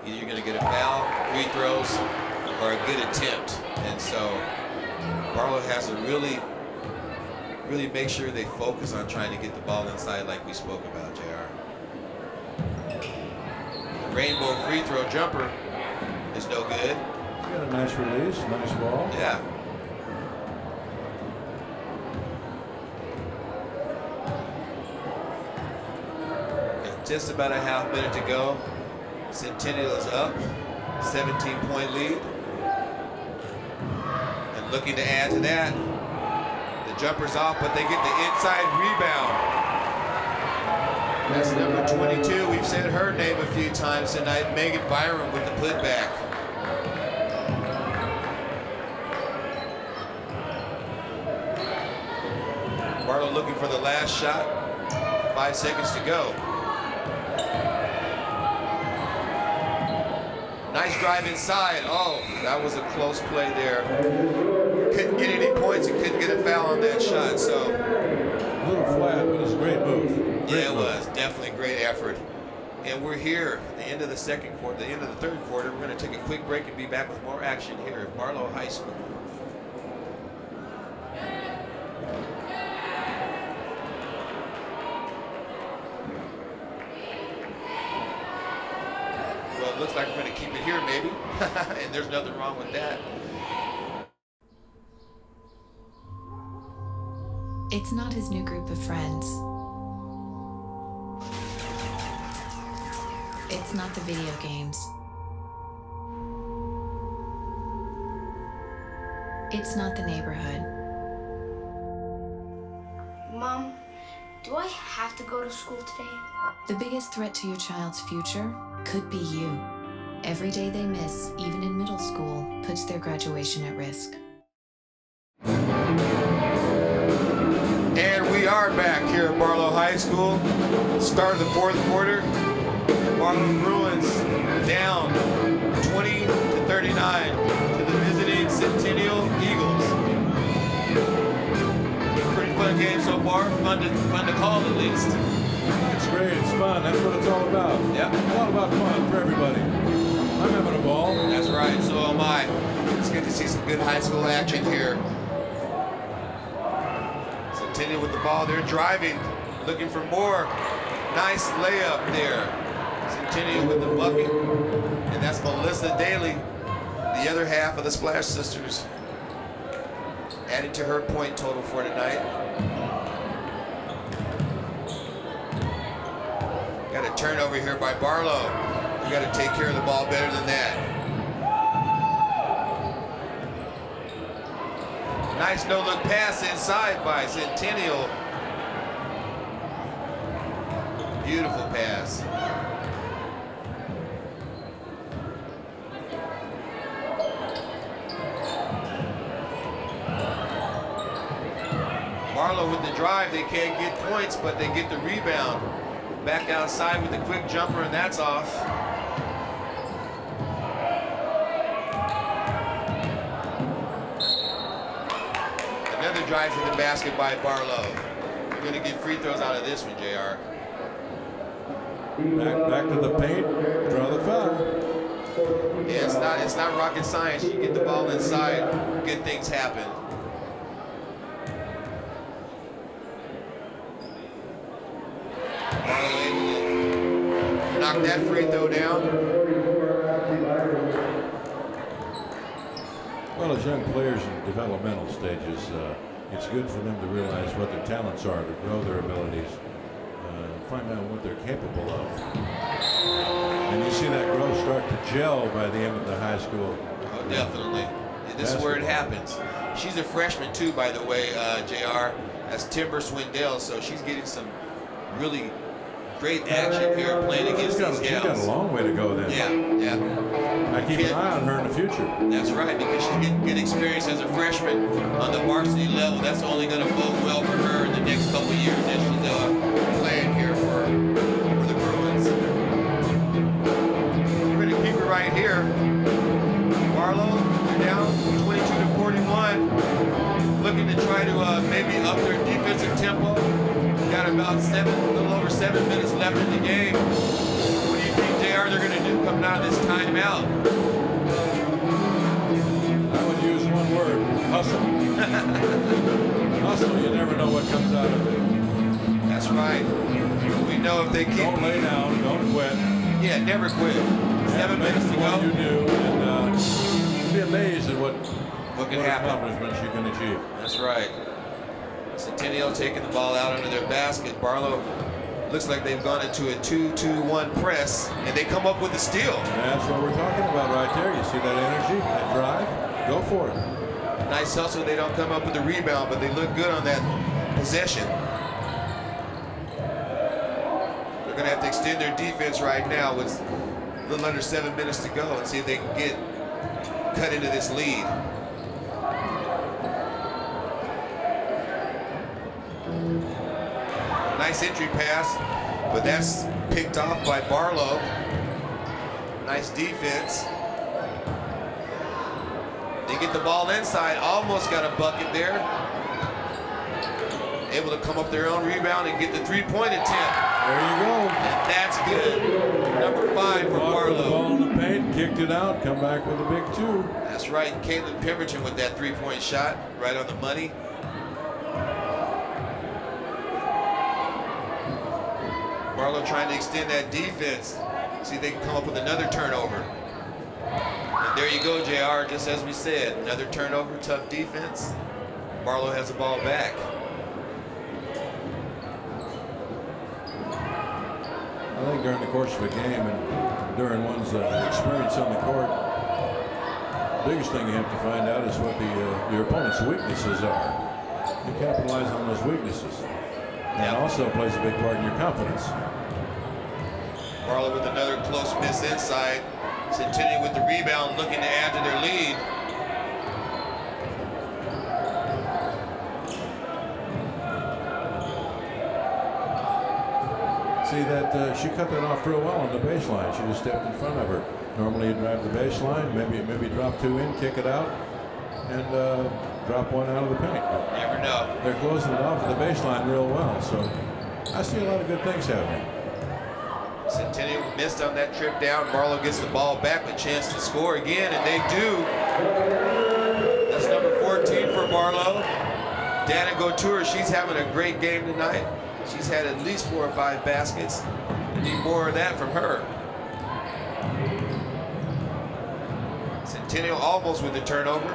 Either you're going to get a foul, free throws, or a good attempt. And so Barlow has to really make sure they focus on trying to get the ball inside like we spoke about, JR. The rainbow free throw jumper is no good. You got a nice release, nice ball. Yeah. And just about a half minute to go. Centennial is up, 17-point lead. And looking to add to that. The jumper's off, but they get the inside rebound. That's number 22. We've said her name a few times tonight. Megan Byram with the putback. Barlow looking for the last shot. 5 seconds to go. Nice drive inside. Oh, that was a close play there. Couldn't get any points and couldn't get a foul on that shot. So a little flat, but it's a great move. Yeah, it was definitely a great effort. And we're here at the end of the second quarter, the end of the third quarter. We're going to take a quick break and be back with more action here at Barlow High School. Well, it looks like we're going to keep it here, maybe. And there's nothing wrong with that. It's not his new group of friends. It's not the video games. It's not the neighborhood. Mom, do I have to go to school today? The biggest threat to your child's future could be you. Every day they miss, even in middle school, puts their graduation at risk. And we are back here at Barlow High School. Start of the fourth quarter. Barlow Bruins down 20-39 to the visiting Centennial Eagles. Pretty fun game so far. Fun to call at least. It's great. It's fun. That's what it's all about. Yep. It's all about fun for everybody. I'm having a ball. That's right. So am I. It's good to see some good high school action here. Centennial with the ball. They're driving, looking for more. Nice layup there. Centennial with the bucket. And that's Melissa Daly, the other half of the Splash Sisters, adding to her point total for tonight. Got a turnover here by Barlow. We got to take care of the ball better than that. Nice no-look pass inside by Centennial. Beautiful pass. Barlow with the drive, they can't get points, but they get the rebound. Back outside with a quick jumper, and that's off. Another drive to the basket by Barlow. We're going to get free throws out of this one, JR. Back to the paint, draw the foul. Yeah, it's not rocket science. You get the ball inside, good things happen. Barlow able to knock that free throw down. Well, as young players in developmental stages, it's good for them to realize what their talents are, to grow their abilities, find out what they're capable of. And you see that growth start to gel by the end of the high school. Oh, definitely. And this is where it happens. She's a freshman too, by the way, JR. That's Timber Swindell, so she's getting some really great action here playing against these gals. She's got a long way to go then. Yeah. I keep an eye on her in the future. That's right, because she's getting good experience as a freshman on the varsity level. That's only going to bode well for her in the next couple of years as she's playing here for the Bruins. We're going to keep it right here. Barlow, they're down 22-41. Looking to try to maybe up their defensive tempo. Got about a little over 7 minutes left in the game. What do you think, JR, they're going to do coming out of this timeout? I would use one word: hustle. Hustle. You never know what comes out of it. That's right. We know if they keep. Don't lay down. Don't quit. Yeah, never quit. 7 minutes to go. What you do, and you'll be amazed at what can happen. Accomplishments you can achieve. That's right. Centennial taking the ball out under their basket. Barlow looks like they've gone into a 2-2-1 press, and they come up with a steal. That's what we're talking about right there. You see that energy, that drive? Go for it. Nice hustle. They don't come up with a rebound, but they look good on that possession. They're going to have to extend their defense right now with a little under 7 minutes to go and see if they can cut into this lead. Nice entry pass, but that's picked off by Barlow. Nice defense. They get the ball inside, almost got a bucket there. Able to come up their own rebound and get the three-point attempt. There you go. And that's good. Number 5 for Barlow. The ball in the paint, kicked it out, come back with a big 2. That's right, Caitlin Pemberton with that three-point shot, right on the money. Barlow trying to extend that defense. See if they can come up with another turnover. And there you go, JR, just as we said, another turnover, tough defense. Barlow has the ball back. I think during the course of a game and during one's experience on the court, the biggest thing you have to find out is what your opponent's weaknesses are. You capitalize on those weaknesses. And also plays a big part in your confidence. Barlow with another close miss inside. Centennial with the rebound, looking to add to their lead. See that she cut that off real well on the baseline. She just stepped in front of her. Normally you drive the baseline, maybe drop 2 in, kick it out, and drop 1 out of the paint. Never know. They're closing it off at the baseline real well, so I see a lot of good things happening. Centennial missed on that trip down. Barlow gets the ball back, a chance to score again, and they do. That's number 14 for Barlow. Dana Couture, she's having a great game tonight. She's had at least 4 or 5 baskets. We need more of that from her. Centennial almost with the turnover.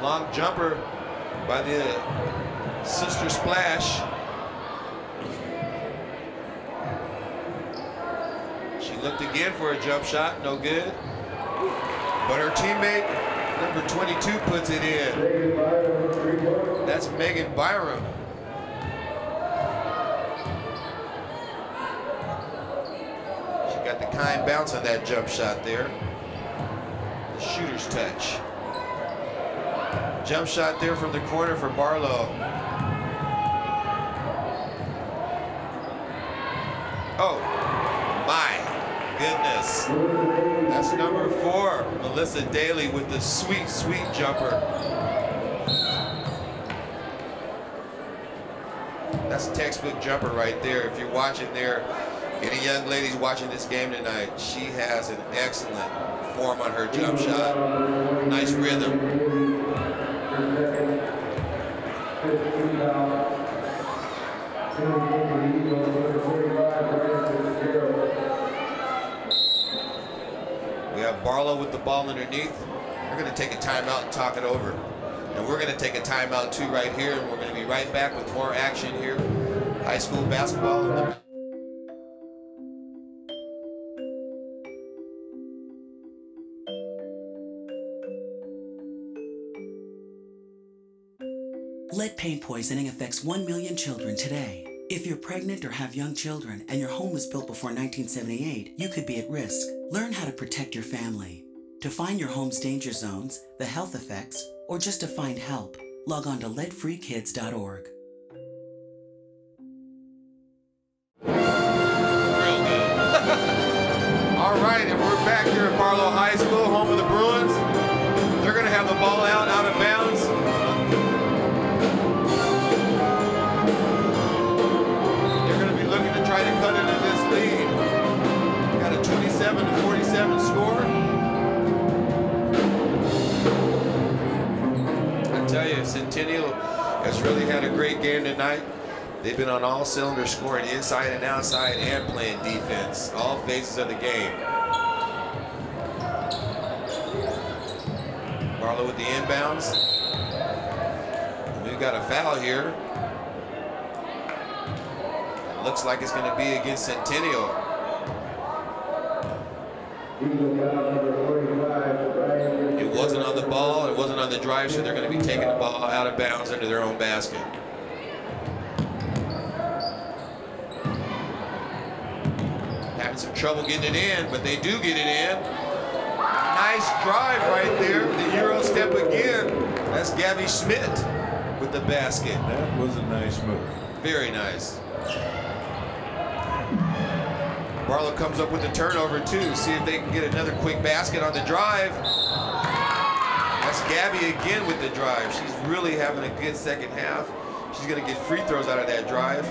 Long jumper by the Sister Splash. She looked again for a jump shot, no good. But her teammate, number 22, puts it in. That's Megan Byram. She got the kind bounce on that jump shot there. The shooter's touch. Jump shot there from the corner for Barlow. Oh, my goodness. That's number 4, Melissa Daly with the sweet, sweet jumper. That's a textbook jumper right there. If you're watching there, any young ladies watching this game tonight, she has an excellent form on her jump shot. Nice rhythm. We have Barlow with the ball underneath. We're going to take a timeout and talk it over. And we're going to take a timeout too right here, and we're going to be right back with more action here. High school basketball. Lead paint poisoning affects 1 million children today. If you're pregnant or have young children and your home was built before 1978, you could be at risk. Learn how to protect your family. To find your home's danger zones, the health effects, or just to find help, log on to leadfreekids.org. All right, and we're back here at Barlow High School, home of the Bruins. They're going to have the ball out of bounds. They're going to be looking to try to cut into this lead. Got a 27-47 score. I tell you, Centennial has really had a great game tonight. They've been on all cylinders, scoring inside and outside and playing defense, all phases of the game. Barlow with the inbounds. We've got a foul here. It looks like it's going to be against Centennial. It wasn't on the ball, it wasn't on the drive, so they're going to be taking the ball out of bounds into their own basket. Having some trouble getting it in, but they do get it in. Nice drive right there. The Euro step again. That's Gabby Schmidt with the basket. That was a nice move. Very nice. Barlow comes up with a turnover too. See if they can get another quick basket on the drive. That's Gabby again with the drive. She's really having a good second half. She's gonna get free throws out of that drive.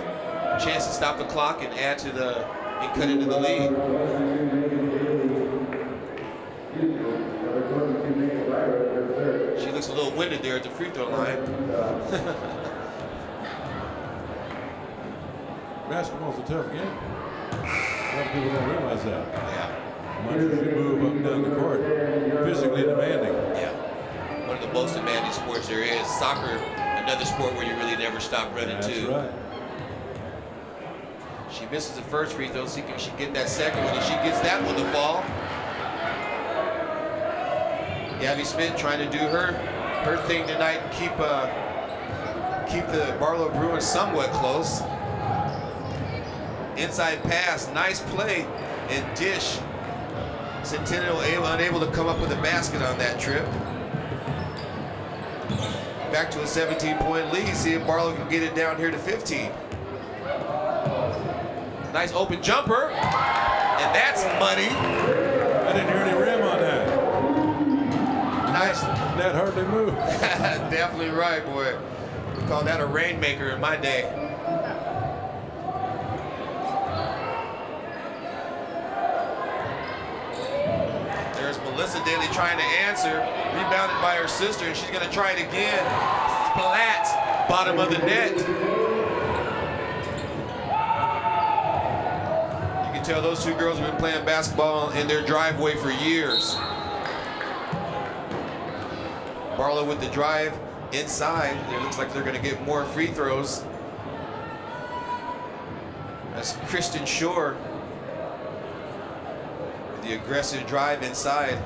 Chance to stop the clock and add to the, and cut into the lead. She looks a little winded there at the free throw line. Basketball's a tough game. A lot of people don't realize that. Yeah. Much as you move up and down the court, physically demanding. Yeah. One of the most demanding sports there is. Soccer, another sport where you really never stop running too. That's right. She misses the first free throw. See if she can get that second one. And she gets that one to fall. Gabby Smith trying to do her thing tonight and keep the Barlow Bruins somewhat close. Inside pass, nice play and dish. Centennial unable to come up with a basket on that trip. Back to a 17-point lead. See if Barlow can get it down here to 15. Nice open jumper, and that's money. I didn't hear any rim on that. Nice. That hardly moved. Definitely right, boy. We call that a rainmaker in my day. There's Melissa Daly trying to answer, rebounded by her sister, and she's going to try it again. Splat, bottom of the net. You can tell those two girls have been playing basketball in their driveway for years. Barlow with the drive inside. It looks like they're going to get more free throws. That's Kristen Shore with the aggressive drive inside.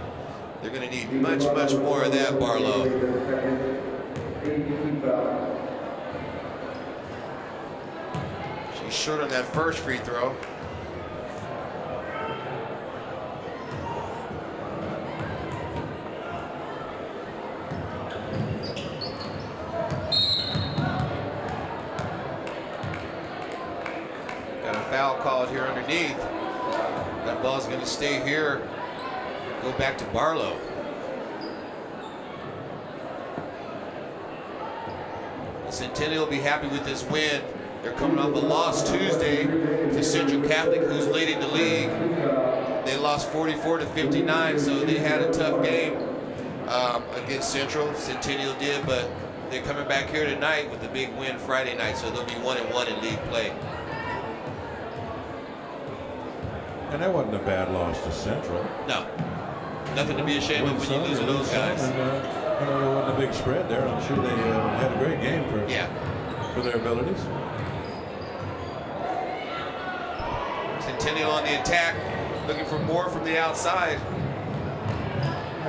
They're going to need much, much more of that, Barlow. She's short on that first free throw. Foul called here underneath. That ball's going to stay here. Go back to Barlow. Centennial will be happy with this win. They're coming off a loss Tuesday to Central Catholic, who's leading the league. They lost 44-59, so they had a tough game against Central. Centennial did, but they're coming back here tonight with the big win Friday night, so they'll be 1-1 in league play. And that wasn't a bad loss to Central. No. Nothing to be ashamed of when you lose to those guys. And, you know, there wasn't a big spread there. I'm sure they had a great game for their abilities. Centennial on the attack, looking for more from the outside.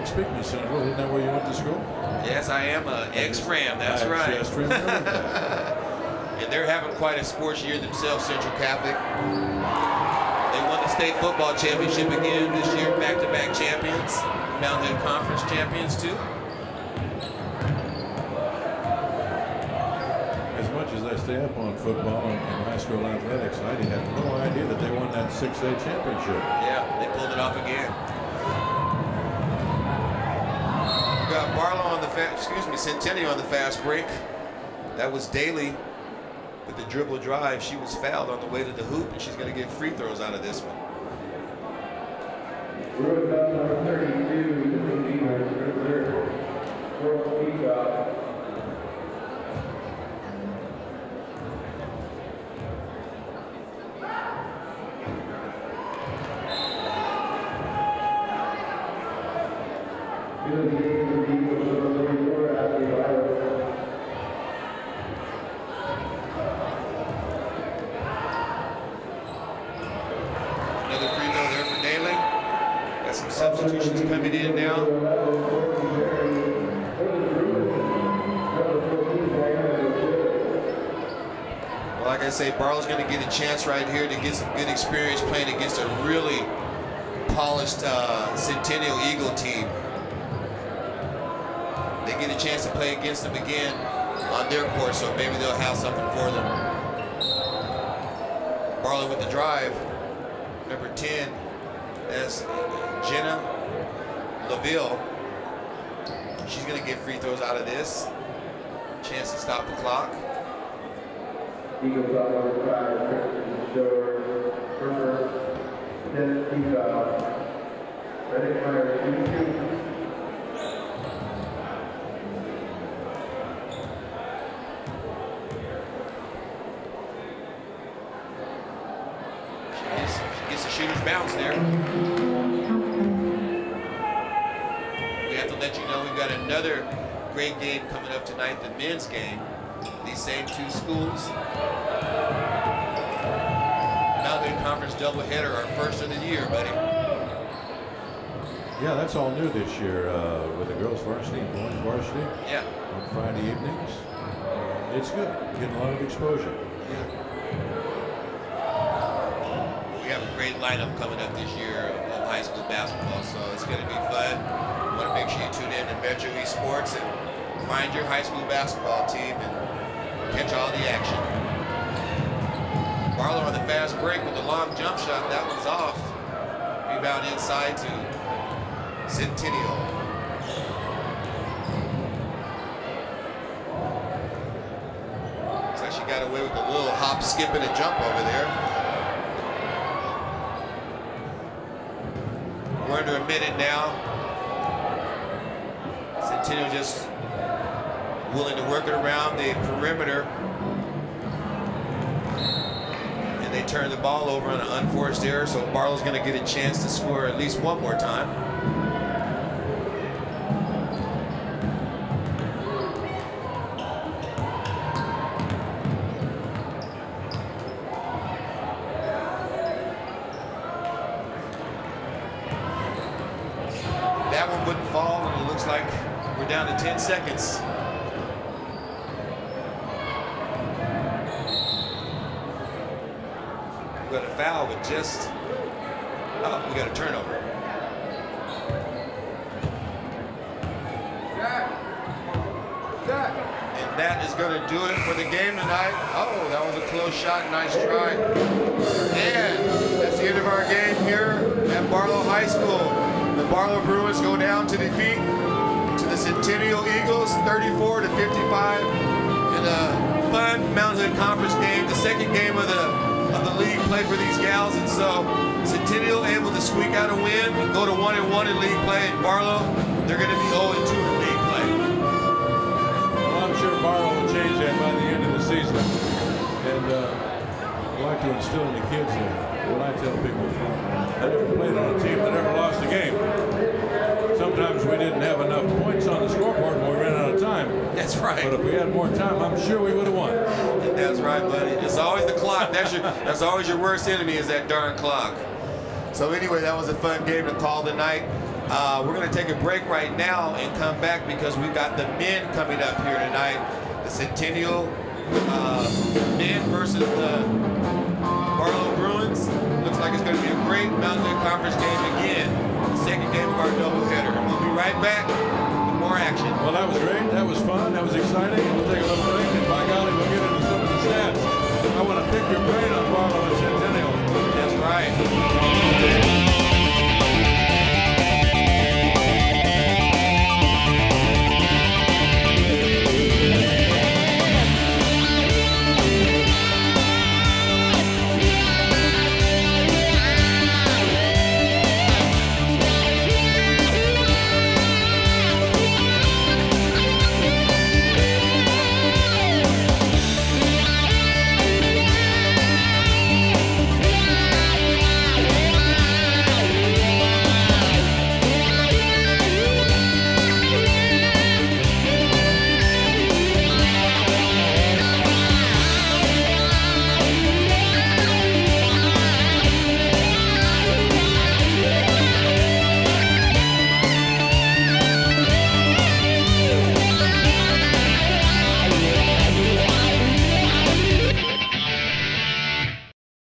Speaking of Central, isn't that where you went to school? Yes, I am an ex-Ram, that's right. Just remembered that. And they're having quite a sports year themselves, Central Catholic. They won the state football championship again this year, back-to-back champions. Mountain Conference champions too. As much as I stay up on football and high school athletics, I had no idea that they won that 6A championship. Yeah, they pulled it off again. We got Barlow on the Centennial on the fast break. That was Daly with the dribble drive. She was fouled on the way to the hoop, and she's going to get free throws out of this one. Number 32, reserve. Another free throw there for Daly. Got some substitutions coming in now. Well, like I say, Barlow's going to get a chance right here to get some good experience playing against a really polished Centennial Eagle team. They get a chance to play against them again on their court, so maybe they'll have something for them. Barlow with the drive. Number 10, that's Jenna LaVille. She's going to get free throws out of this. Chance to stop the clock. Eagles on number 5, Kristen Shore, first, 10th team foul. Ready for 2-2. She gets the shooter's bounce there. We have to let you know we've got another great game coming up tonight, the men's game. These same two schools. Mountain Conference doubleheader, our first of the year, buddy. Yeah, that's all new this year with the girls varsity and boys varsity. Yeah. On Friday evenings. It's good. Getting a lot of exposure. Yeah. We have a great lineup coming up this year of high school basketball, so it's going to be fun. You want to make sure you tune in to MetroEast Sports and find your high school basketball team and catch all the action. Barlow on the fast break with a long jump shot. That one's off. Rebound inside to Centennial. Looks like she got away with a little hop, skip, and a jump over there. We're under a minute now. Centennial just willing to work it around the perimeter. And they turn the ball over on an unforced error, so Barlow's going to get a chance to score at least one more time. That one wouldn't fall, and it looks like we're down to 10 seconds. We got a foul with just, oh, we got a turnover. And that is going to do it for the game tonight. Oh, that was a close shot, nice try. And that's the end of our game here at Barlow High School. The Barlow Bruins go down to defeat to the Centennial Eagles, 34-55 in a fun Mount Hood Conference game, the second game of the league play for these gals, and so Centennial able to squeak out a win and go to 1-1 in league play. And Barlow, they're going to be 0-2 in league play. Well, I'm sure Barlow will change that by the end of the season, and I'd like to instill in the kids what I tell people. I never played on a team that ever lost a game. Sometimes we didn't have enough points on the scoreboard when we ran out of time. That's right. But if we had more time, I'm sure we would have won. That's right, buddy. It's always the clock. That's always your worst enemy, is that darn clock. So anyway, that was a fun game to call tonight. We're going to take a break right now and come back because we've got the men coming up here tonight. The Centennial men versus the Barlow Bruins. Looks like it's going to be a great Mountain Hood Conference game again. The second game of our doubleheader. We'll be right back with more action. Well, that was great. That was fun. That was exciting.